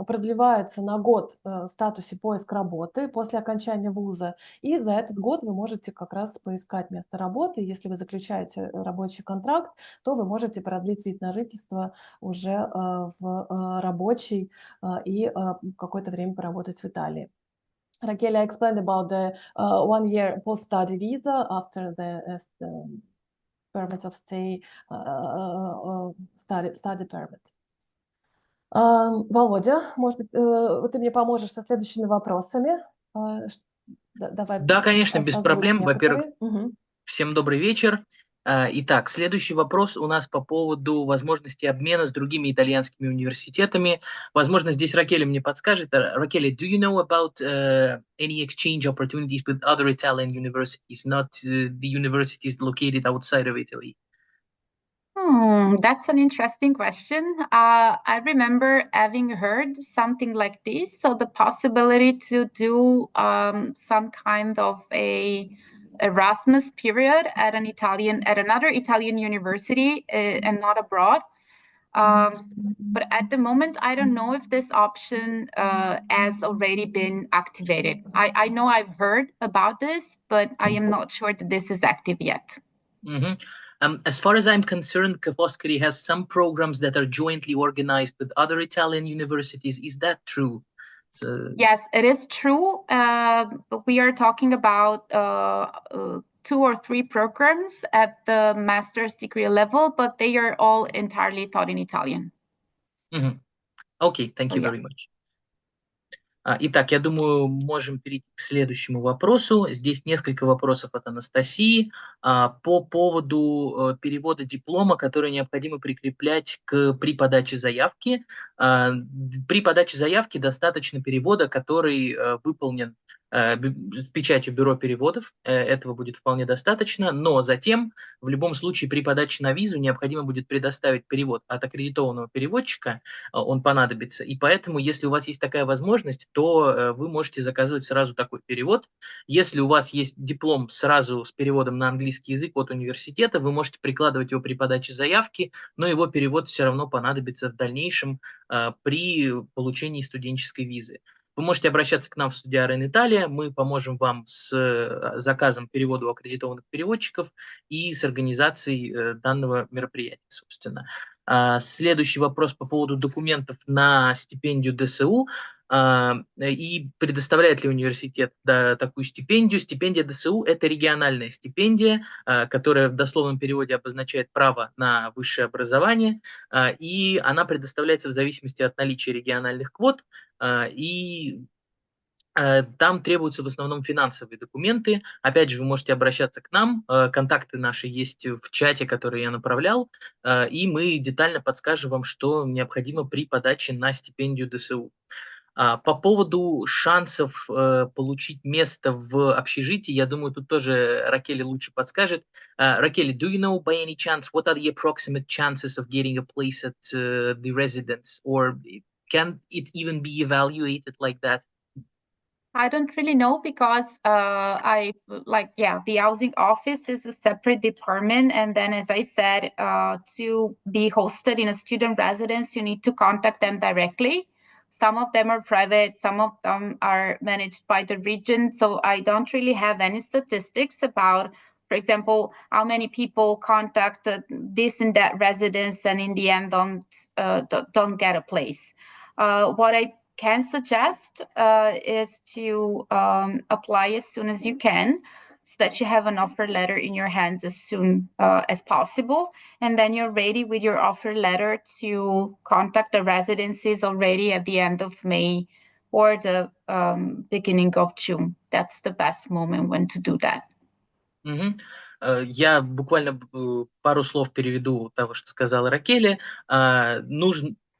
продлевается на год в статусе поиск работы после окончания вуза, и за этот год вы можете как раз поискать место работы. Если вы заключаете рабочий контракт, то вы можете продлить вид на жительство уже в рабочий и какое-то время поработать в Италии. Raquel, I explained about the 1 year post-study visa after the permit of stay, study permit. Володя, может быть, ты мне поможешь со следующими вопросами? Давай Да, конечно, без озвучь проблем. Во-первых, некоторые. всем добрый вечер. Итак, следующий вопрос у нас по поводу возможности обмена с другими итальянскими университетами. Возможно, здесь Ракеля мне подскажет. Ракеля, do you know about any exchange opportunities with other Italian universities, not the universities located outside of Italy? That's an interesting question. I remember having heard something like this. So the possibility to do some kind of a Erasmus period at another Italian university and not abroad. But at the moment, I don't know if this option has already been activated. I know I've heard about this, but I am not sure that this is active yet. As far as I'm concerned, Foscari has some programs that are jointly organized with other Italian universities. Is that true? Yes, it is true. But we are talking about 2 or 3 programs at the master's degree level, but they are all entirely taught in Italian. Okay, thank you very much. Итак, я думаю, можем перейти к следующему вопросу. Здесь несколько вопросов от Анастасии по поводу перевода диплома, который необходимо прикреплять при подаче заявки. При подаче заявки достаточно перевода, который выполнен с печатью бюро переводов. Этого будет вполне достаточно, но затем в любом случае при подаче на визу необходимо будет предоставить перевод от аккредитованного переводчика, он понадобится. И поэтому, если у вас есть такая возможность, то вы можете заказывать сразу такой перевод. Если у вас есть диплом сразу с переводом на английский язык от университета, вы можете прикладывать его при подаче заявки, но его перевод все равно понадобится в дальнейшем при получении студенческой визы. Вы можете обращаться к нам в студию РН Италия, мы поможем вам с заказом перевода у аккредитованных переводчиков и с организацией данного мероприятия, собственно. Следующий вопрос по поводу документов на стипендию ДСУ. И предоставляет ли университет такую стипендию? Стипендия ДСУ – это региональная стипендия, которая в дословном переводе обозначает право на высшее образование, и она предоставляется в зависимости от наличия региональных квот, и там требуются в основном финансовые документы. Опять же, вы можете обращаться к нам, контакты наши есть в чате, который я направлял, и мы детально подскажем вам, что необходимо при подаче на стипендию ДСУ. По поводу шансов получить место в общежитии, я думаю, тут тоже Ракели лучше подскажет. Ракели, do you know by any chance what are the approximate chances of getting a place at the residence, or can it even be evaluated like that? I don't really know because the housing office is a separate department. And then, as I said, to be hosted in a student residence, you need to contact them directly. Some of them are private, some of them are managed by the region. So I don't really have any statistics about, for example, how many people contact this and that residence and in the end don't get a place. What I can suggest is to apply as soon as you can, so that you have an offer letter in your hands as soon as possible, and then you're ready with your offer letter to contact the residencies already at the end of May or the beginning of June. That's the best moment when to do that. Я буквально пару слов переведу того, что сказала Ракели.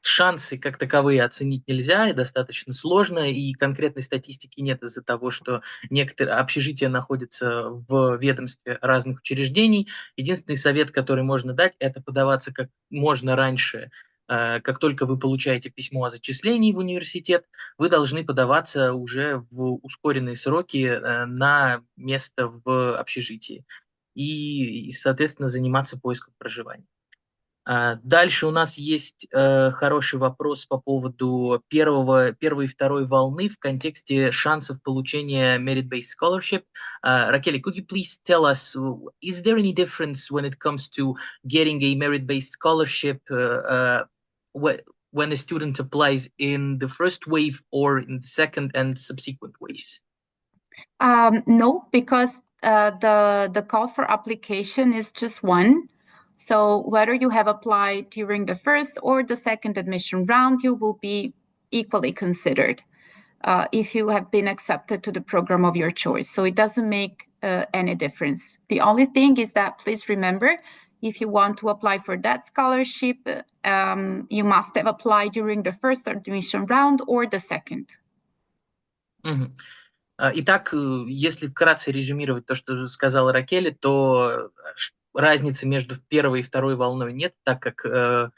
Шансы как таковые оценить нельзя, и достаточно сложно, и конкретной статистики нет из-за того, что некоторые общежития находятся в ведомстве разных учреждений. Единственный совет, который можно дать, это подаваться как можно раньше как только вы получаете письмо о зачислении в университет, вы должны подаваться уже в ускоренные сроки на место в общежитии и, соответственно, заниматься поиском проживания. Дальше у нас есть хороший вопрос по поводу первой и второй волны в контексте шансов получения merit-based scholarship. Raquel, could you please tell us, is there any difference when it comes to getting a merit-based scholarship when a student applies in the first wave or in the second and subsequent waves? No, because the call for application is just one. So whether you have applied during the first or the second admission round, you will be equally considered if you have been accepted to the program of your choice. So it doesn't make any difference. The only thing is that please remember, if you want to apply for that scholarship, you must have applied during the first admission round or the second. Mm-hmm. Итак, если вкратце резюмировать то, что сказала Ракели, то разницы между первой и второй волной нет, так как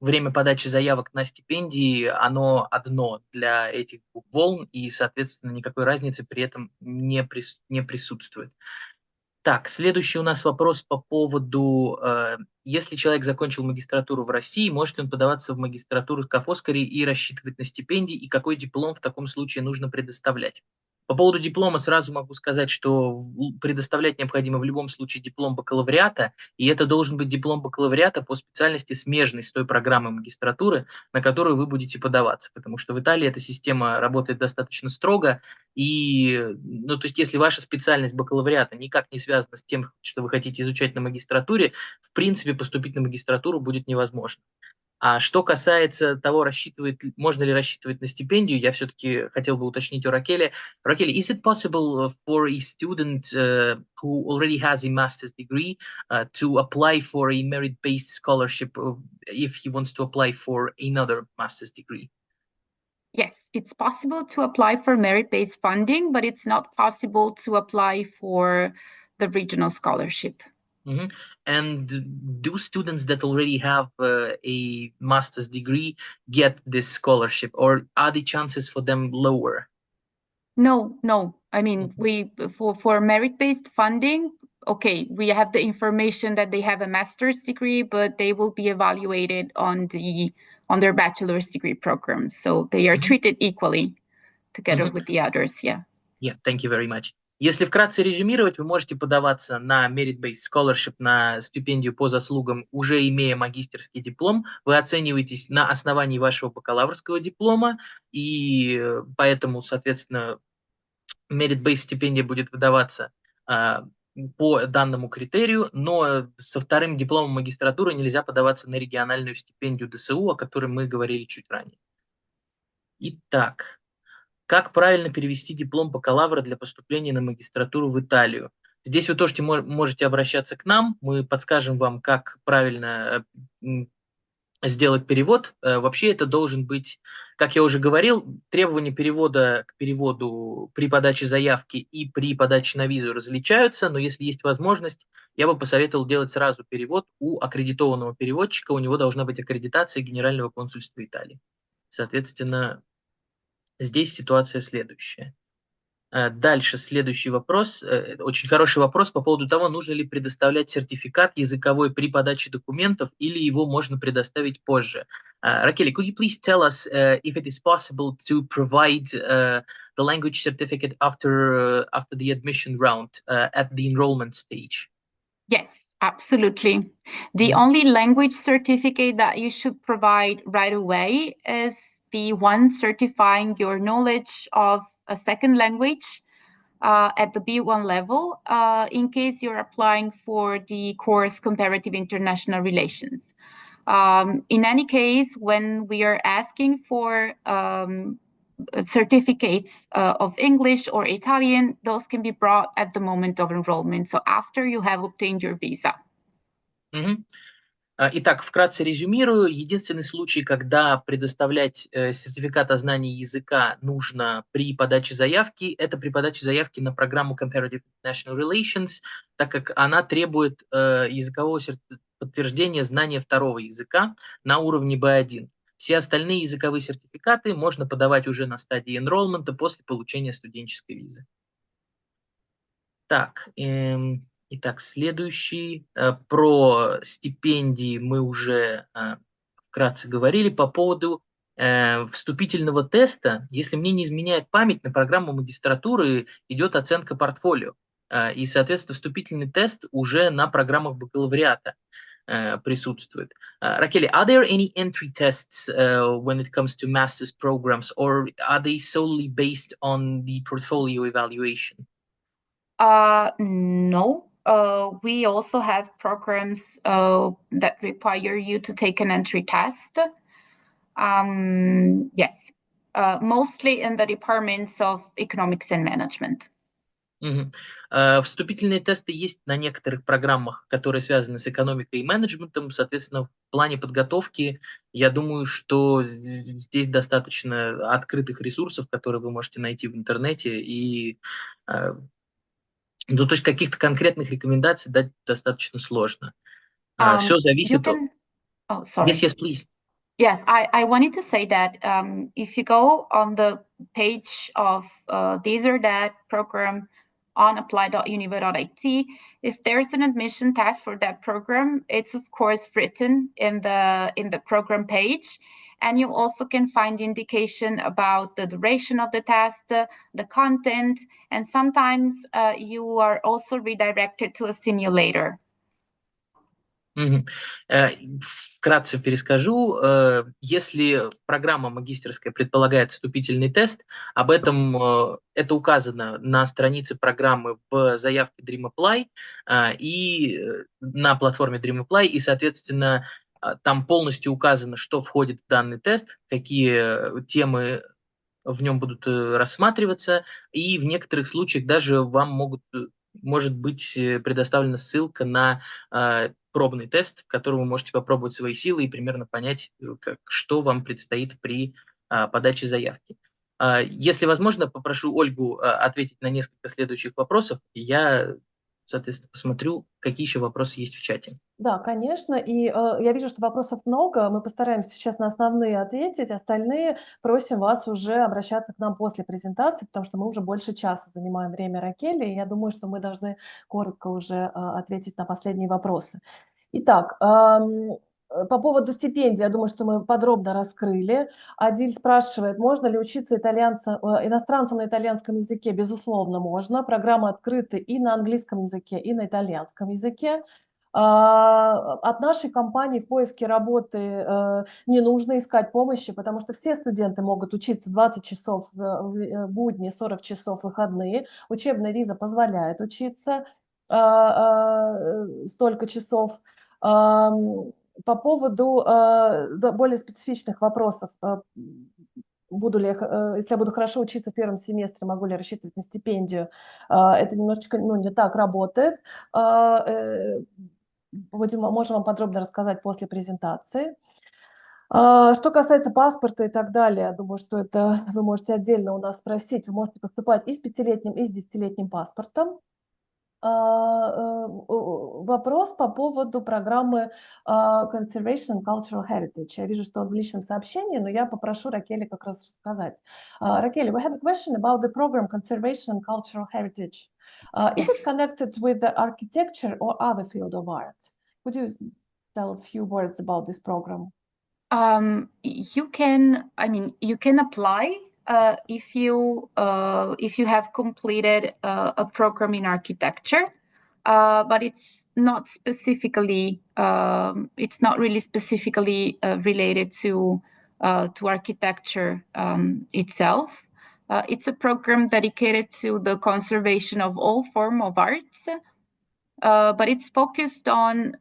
время подачи заявок на стипендии, оно одно для этих двух волн, и, соответственно, никакой разницы при этом не присутствует. Так, следующий у нас вопрос по поводу, если человек закончил магистратуру в России, может ли он подаваться в магистратуру ко Foscari и рассчитывать на стипендии, и какой диплом в таком случае нужно предоставлять? По поводу диплома сразу могу сказать, что предоставлять необходимо в любом случае диплом бакалавриата, и это должен быть диплом бакалавриата по специальности, смежной с той программой магистратуры, на которую вы будете подаваться, потому что в Италии эта система работает достаточно строго, и, ну, то есть, если ваша специальность бакалавриата никак не связана с тем, что вы хотите изучать на магистратуре, в принципе, поступить на магистратуру будет невозможно. А что касается того, можно ли рассчитывать на стипендию, я все-таки хотел бы уточнить у Ракели. Ракели, is it possible for a student who already has a master's degree to apply for a merit-based scholarship if he wants to apply for another master's degree? Yes, it's possible to apply for merit-based funding, but it's not possible to apply for the regional scholarship. Mm-hmm. And do students that already have a master's degree get this scholarship, or are the chances for them lower? No. I mean, for merit-based funding, okay, we have the information that they have a master's degree, but they will be evaluated on their bachelor's degree program. So they are treated equally together with the others, yeah. Yeah, thank you very much. Если вкратце резюмировать, вы можете подаваться на merit-based scholarship, на стипендию по заслугам, уже имея магистерский диплом. Вы оцениваетесь на основании вашего бакалаврского диплома, и поэтому, соответственно, merit-based стипендия будет выдаваться по данному критерию, но со вторым дипломом магистратуры нельзя подаваться на региональную стипендию ДСУ, о которой мы говорили чуть ранее. Итак, как правильно перевести диплом бакалавра для поступления на магистратуру в Италию? Здесь вы тоже можете обращаться к нам, мы подскажем вам, как правильно сделать перевод. Вообще это должен быть, как я уже говорил, требования перевода к переводу при подаче заявки и при подаче на визу различаются, но если есть возможность, я бы посоветовал делать сразу перевод у аккредитованного переводчика, у него должна быть аккредитация Генерального консульства Италии. Соответственно, здесь ситуация следующая. Дальше следующий вопрос, очень хороший вопрос по поводу того, нужно ли предоставлять сертификат языковой при подаче документов или его можно предоставить позже. Raquel, could you please tell us if it is possible to provide the language certificate after the admission round at the enrollment stage? Yes, absolutely. The only language certificate that you should provide right away is the one certifying your knowledge of a second language at the B1 level, in case you're applying for the course Comparative International Relations. In any case, when we are asking for certificates of English or Italian, those can be brought at the moment of enrollment, so after you have obtained your visa. Итак, вкратце резюмирую. Единственный случай, когда предоставлять сертификат о знании языка нужно при подаче заявки, это при подаче заявки на программу Comparative International Relations, так как она требует языкового подтверждения знания второго языка на уровне B1. Все остальные языковые сертификаты можно подавать уже на стадии enrollment после получения студенческой визы. Так, итак, следующий. Про стипендии мы уже вкратце говорили. По поводу вступительного теста, если мне не изменяет память, на программу магистратуры идет оценка портфолио. И, соответственно, вступительный тест уже на программах бакалавриата присутствует. Ракели, are there any entry tests when it comes to master's programs, or are they solely based on the portfolio evaluation? No. We also have programs that require you to take an entry test. Yes, mostly in the departments of economics and management. Вступительные тесты есть на некоторых программах, которые связаны с экономикой и менеджментом. Соответственно, в плане подготовки, я думаю, что здесь достаточно открытых ресурсов, которые вы можете найти в интернете. И ну, то есть каких-то конкретных рекомендаций дать достаточно сложно. Все зависит от... Oh, sorry. Yes, please. Yes, I wanted to say that if you go on the page of this or that program on apply.univer.it, if there's an admission test for that program, it's of course written in the program page, and you also can find indication about the duration of the test, the content, and sometimes you are also redirected to a simulator. Вкратце перескажу. Если программа магистерская предполагает вступительный тест, об этом это указано на странице программы в заявке Dream Apply и на платформе Dream Apply, и, соответственно, там полностью указано, что входит в данный тест, какие темы в нем будут рассматриваться, и в некоторых случаях даже вам может быть предоставлена ссылка на пробный тест, в котором вы можете попробовать свои силы и примерно понять, что вам предстоит при подаче заявки. Если возможно, попрошу Ольгу ответить на несколько следующих вопросов, и я, соответственно, посмотрю, какие еще вопросы есть в чате. Да, конечно, и я вижу, что вопросов много, мы постараемся сейчас на основные ответить, остальные просим вас уже обращаться к нам после презентации, потому что мы уже больше часа занимаем время Ракели, и я думаю, что мы должны коротко уже ответить на последние вопросы. Итак, по поводу стипендий, я думаю, что мы подробно раскрыли. Адиль спрашивает, можно ли учиться иностранцам на итальянском языке? Безусловно, можно. Программы открыты и на английском языке, и на итальянском языке. От нашей компании в поиске работы не нужно искать помощи, потому что все студенты могут учиться 20 часов в будни, 40 часов в выходные. Учебная виза позволяет учиться столько часов. По поводу более специфичных вопросов, если я буду хорошо учиться в первом семестре, могу ли я рассчитывать на стипендию? Это немножечко не так работает. Можем вам подробно рассказать после презентации. Что касается паспорта и так далее, я думаю, что это вы можете отдельно у нас спросить. Вы можете поступать и с 5-летним, и с 10-летним паспортом. Вопрос по поводу программы Conservation and Cultural Heritage. Я вижу, что он в личном сообщении, но я попрошу Ракели как раз рассказать. Ракели, we have a question about the program Conservation and Cultural Heritage. Is it connected with the architecture or other field of art? Could you tell a few words about this program? You can apply if you have completed a program in architecture, but it's not really specifically related to architecture itself. It's a program dedicated to the conservation of all forms of arts. But it's focused on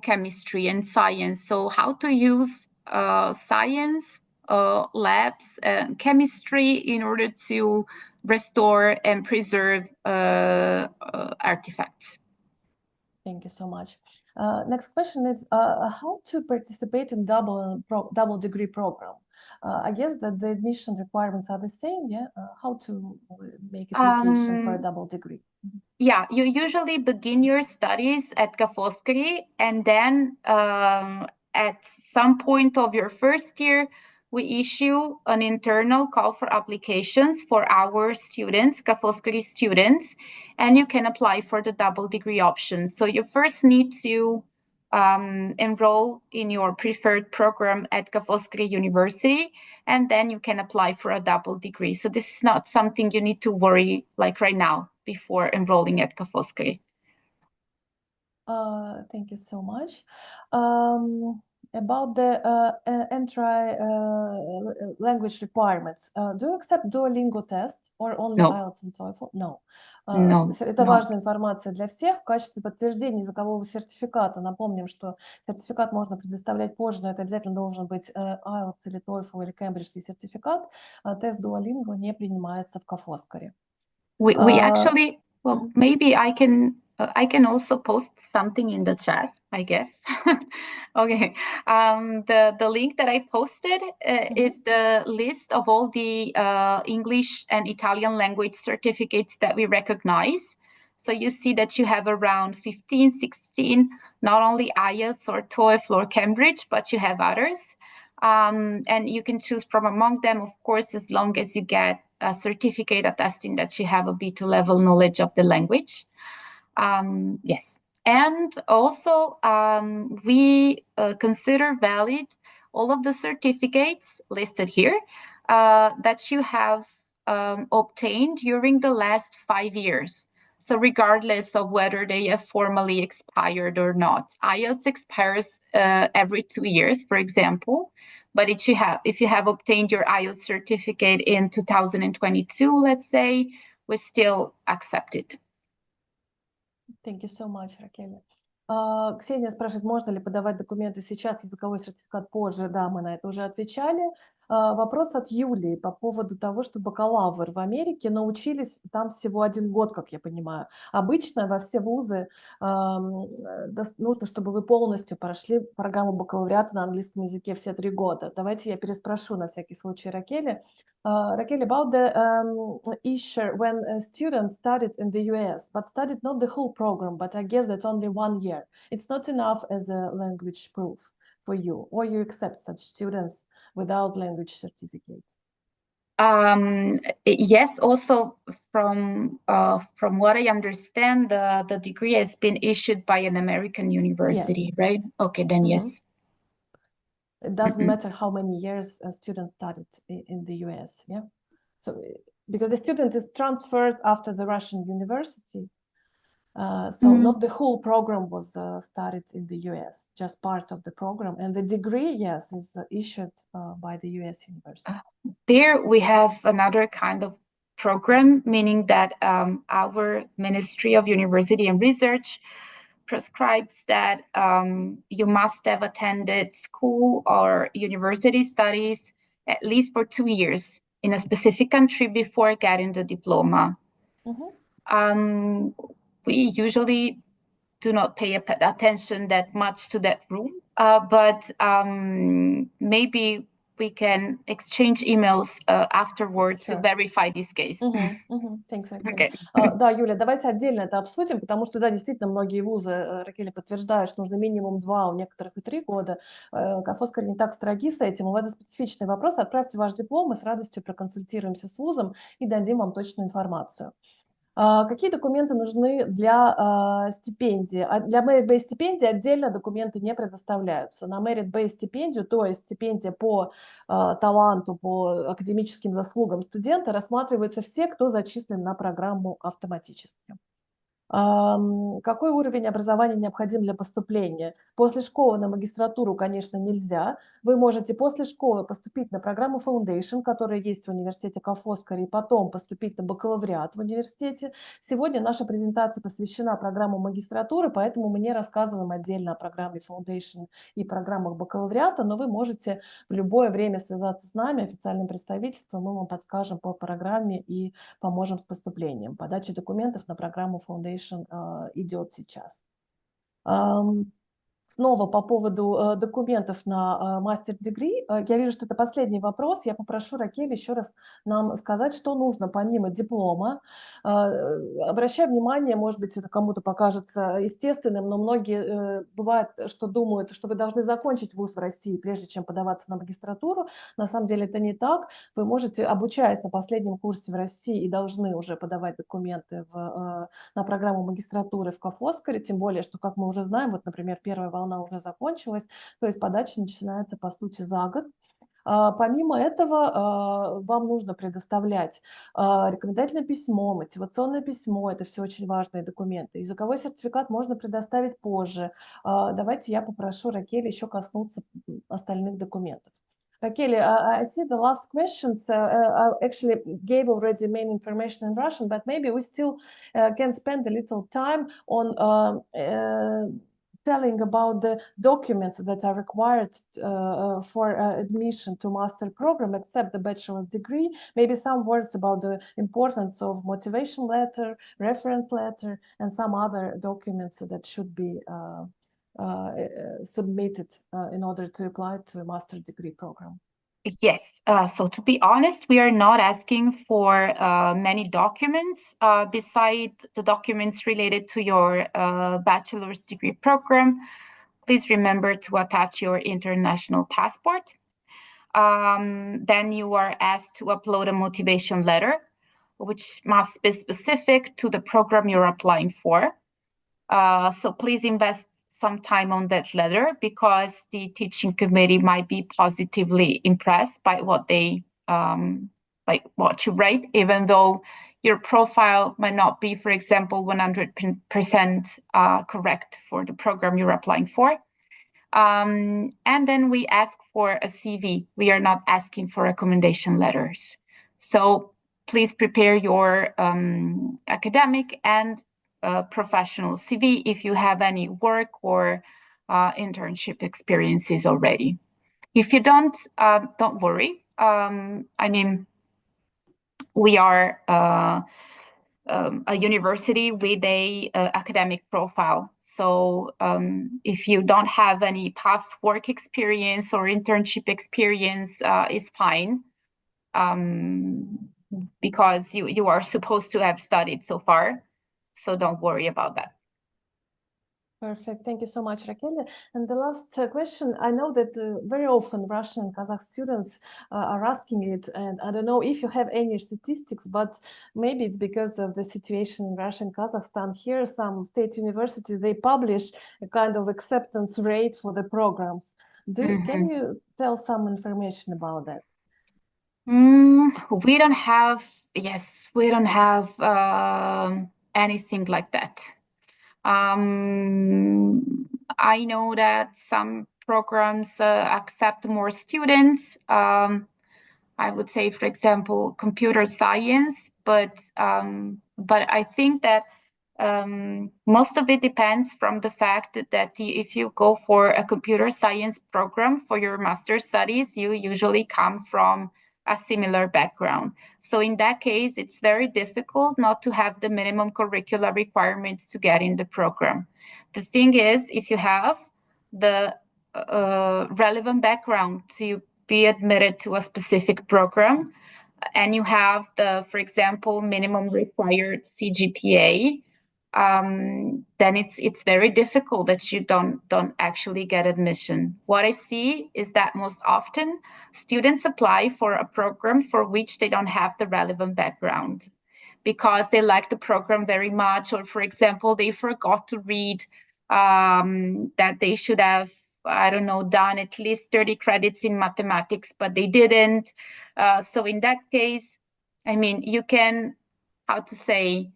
chemistry and science. So how to use science, labs, chemistry in order to restore and preserve artifacts. Thank you so much. Next question is how to participate in double degree program. I guess that the admission requirements are the same, yeah? How to make application for a double degree? Yeah, you usually begin your studies at Foscari, and then at some point of your first year, we issue an internal call for applications for our students, Foscari students, and you can apply for the double degree option. So you first need to enroll in your preferred program at Foscari University, and then you can apply for a double degree. So this is not something you need to worry like right now before enrolling at Foscari. Thank you so much. About the entry language requirements, do you accept Duolingo test or only No. IELTS and TOEFL? No. No. Это важная информация для всех. В качестве подтверждения языкового сертификата напомним, что сертификат можно предоставлять позже, но это обязательно должен быть IELTS или TOEFL или кембриджский сертификат. Тест Duolingo не принимается в Foscari. We actually, well, maybe I can also post something in the chat, I guess. Okay. The link that I posted is the list of all the English and Italian language certificates that we recognize. So you see that you have around 15, 16, not only IELTS or TOEFL or Cambridge, but you have others. And you can choose from among them, of course, as long as you get a certificate attesting that you have a B2 level knowledge of the language. Yes. And also, we consider valid all of the certificates listed here that you have obtained during the last 5 years. So regardless of whether they have formally expired or not. IELTS expires every 2 years, for example. But if you have obtained your IELTS certificate in 2022, let's say, we still accept it. Thank you so much, Ракель. Ксения спрашивает, можно ли подавать документы сейчас, языковой сертификат позже. Да, мы на это уже отвечали. Вопрос от Юлии по поводу того, что бакалавр в Америке научились там всего 1 год, как я понимаю. Обычно во все вузы нужно, чтобы вы полностью прошли программу бакалавриата на английском языке все 3 года. Давайте я переспрошу на всякий случай Ракели. Raquel, about the issue when students studied in the US, but studied not the whole program, but I guess that's only 1 year. It's not enough as a language proof for you, or you accept such students without language certificates? Yes, also from what I understand, the degree has been issued by an American university, yes. Right? Okay, then yes. It doesn't matter how many years a student studied in the US, yeah? So, because the student is transferred after the Russian university, so not the whole program was studied in the US, just part of the program. And the degree, yes, is issued by the US university. There we have another kind of program, meaning that our Ministry of University and Research prescribes that you must have attended school or university studies at least for 2 years in a specific country before getting the diploma. We usually do not pay attention that much to that rule, but maybe we can exchange emails afterward to verify this case. Thanks, Ракель. Да, Юля, давайте отдельно это обсудим, потому что, да, действительно, многие вузы, Ракель, подтверждают, что нужно минимум 2, у некоторых и 3 года. Foscari не так строги с этим. У вас специфичный вопрос, отправьте ваш диплом, мы с радостью проконсультируемся с вузом и дадим вам точную информацию. Какие документы нужны для стипендии? Для merit-based стипендии отдельно документы не предоставляются. На merit-based стипендию, то есть стипендия по таланту, по академическим заслугам студента, рассматриваются все, кто зачислен на программу автоматически. Какой уровень образования необходим для поступления? После школы на магистратуру, конечно, нельзя. Вы можете после школы поступить на программу Foundation, которая есть в университете Foscari, и потом поступить на бакалавриат в университете. Сегодня наша презентация посвящена программам магистратуры, поэтому мы не рассказываем отдельно о программе Foundation и программах бакалавриата, но вы можете в любое время связаться с нами, официальным представительством, мы вам подскажем по программе и поможем с поступлением. Подача документов на программу Foundation идет сейчас. Снова по поводу документов на мастер-дегри. Я вижу, что это последний вопрос. Я попрошу Ракель еще раз нам сказать, что нужно помимо диплома. Обращаю внимание, может быть, это кому-то покажется естественным, но многие бывает, что думают, что вы должны закончить вуз в России, прежде чем подаваться на магистратуру. На самом деле это не так. Вы можете, обучаясь на последнем курсе в России, и должны уже подавать документы на программу магистратуры в Foscari, тем более, что, как мы уже знаем, вот, например, первая волна уже закончилась, то есть подача начинается, по сути, за год. Помимо этого, вам нужно предоставлять рекомендательное письмо, мотивационное письмо, это все очень важные документы. Языковой сертификат можно предоставить позже. Давайте я попрошу Ракель еще коснуться остальных документов. Raquel, I see the last questions I actually gave already main information in Russian, but maybe we still can spend a little time on telling about the documents that are required for admission to master program, except the bachelor's degree. Maybe some words about the importance of motivation letter, reference letter, and some other documents that should be submitted in order to apply to a master's degree program. Yes, so to be honest, we are not asking for many documents beside the documents related to your bachelor's degree program. Please remember to attach your international passport. Then you are asked to upload a motivation letter, which must be specific to the program you're applying for. So please invest some time on that letter because the teaching committee might be positively impressed by what they like what you write, even though your profile might not be, for example, 100% correct for the program you're applying for. And then we ask for a CV. We are not asking for recommendation letters. So please prepare your academic and professional CV if you have any work or internship experiences already. If you don't worry. I mean, we are a university with a academic profile. So if you don't have any past work experience or internship experience, it's fine. Because you are supposed to have studied so far. So don't worry about that. Perfect. Thank you so much, Raquel. And the last question, I know that very often Russian and Kazakh students are asking it, and I don't know if you have any statistics, but maybe it's because of the situation in Russia and Kazakhstan. Here, some state universities, they publish a kind of acceptance rate for the programs. Can you tell some information about that? We don't have, anything like that. I know that some programs accept more students. I would say, for example, computer science, but I think that most of it depends from the fact that if you go for a computer science program for your master's studies, you usually come from a similar background. So in that case, it's very difficult not to have the minimum curricular requirements to get in the program. The thing is, if you have the relevant background to be admitted to a specific program, and you have the, for example, minimum required CGPA, then it's very difficult that you don't actually get admission. What I see is that most often students apply for a program for which they don't have the relevant background because they like the program very much, or for example, they forgot to read that they should have, I don't know, done at least 30 credits in mathematics, but they didn't. So in that case, I mean, you can, how to say,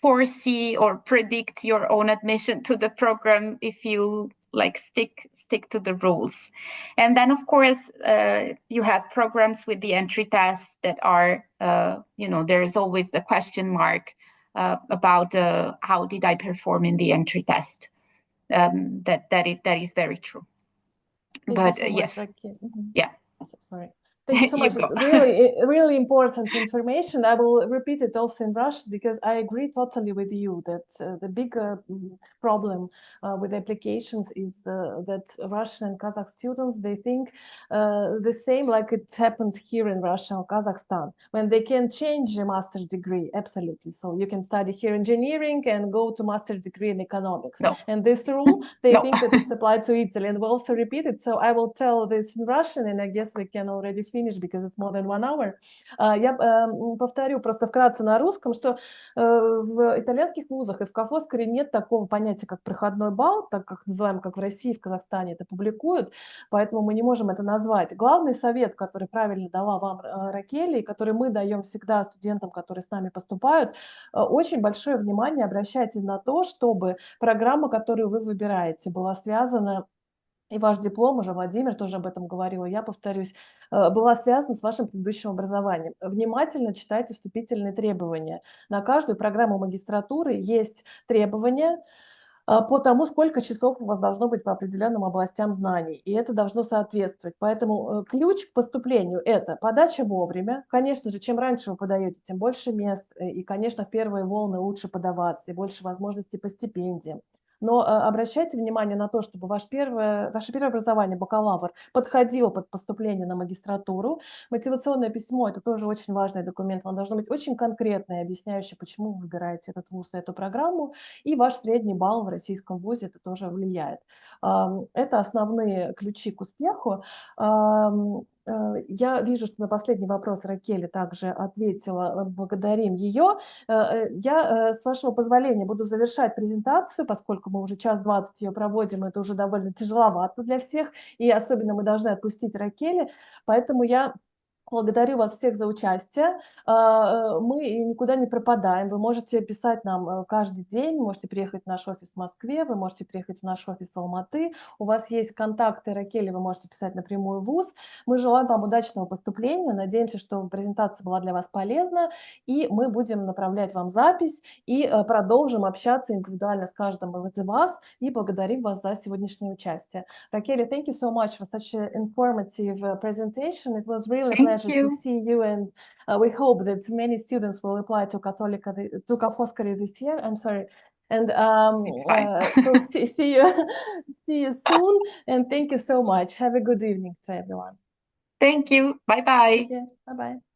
foresee or predict your own admission to the program if you like stick to the rules. And then of course you have programs with the entry tests that are there's always the question mark about how did I perform in the entry test. That is very true. Thank But you so yes, much, Raquel. yeah. Sorry. Thank you so much. It's really important information. I will repeat it also in Russian because I agree totally with you that the bigger problem with applications is that Russian and Kazakh students, they think the same like it happens here in Russia or Kazakhstan, when they can change a master's degree, absolutely. So you can study here engineering and go to master's degree in economics. No. And this rule, they No. think that it's applied to Italy. And we'll also repeat it. So I will tell this in Russian, and I guess we can already finish because it's more than 1 hour. Я повторю просто вкратце на русском, что в итальянских вузах и в Foscari нет такого понятия, как проходной балл, так как называем, как в России, в Казахстане это публикуют, поэтому мы не можем это назвать. Главный совет, который правильно дала вам Ракели, и который мы даем всегда студентам, которые с нами поступают, очень большое внимание обращайте на то, чтобы программа, которую вы выбираете, была связана, и ваш диплом, уже Владимир тоже об этом говорил, я повторюсь, была связана с вашим предыдущим образованием. Внимательно читайте вступительные требования. На каждую программу магистратуры есть требования по тому, сколько часов у вас должно быть по определенным областям знаний, и это должно соответствовать. Поэтому ключ к поступлению – это подача вовремя. Конечно же, чем раньше вы подаете, тем больше мест, и, конечно, в первые волны лучше подаваться, и больше возможностей по стипендиям. Но обращайте внимание на то, чтобы ваше первое образование, бакалавр, подходило под поступление на магистратуру. Мотивационное письмо – это тоже очень важный документ. Оно должно быть очень конкретное, объясняющее, почему вы выбираете этот вуз и эту программу. И ваш средний балл в российском вузе это тоже влияет. Это основные ключи к успеху. Я вижу, что на последний вопрос Ракели также ответила. Благодарим ее. Я, с вашего позволения, буду завершать презентацию, поскольку мы уже 1:20 ее проводим, это уже довольно тяжеловато для всех, и особенно мы должны отпустить Ракели. Поэтому я благодарю вас всех за участие. Мы никуда не пропадаем. Вы можете писать нам каждый день, можете приехать в наш офис в Москве, вы можете приехать в наш офис в Алматы. У вас есть контакты Ракели, вы можете писать напрямую в ВУЗ. Мы желаем вам удачного поступления. Надеемся, что презентация была для вас полезна, и мы будем направлять вам запись и продолжим общаться индивидуально с каждым из вас, и благодарим вас за сегодняшнее участие. Ракели, thank you so much for such an informative presentation. It was really a pleasure to see you, and we hope that many students will apply to Foscari this year. I'm sorry. And so see you soon, and thank you so much. Have a good evening to everyone. Thank you. Bye-bye. Bye-bye.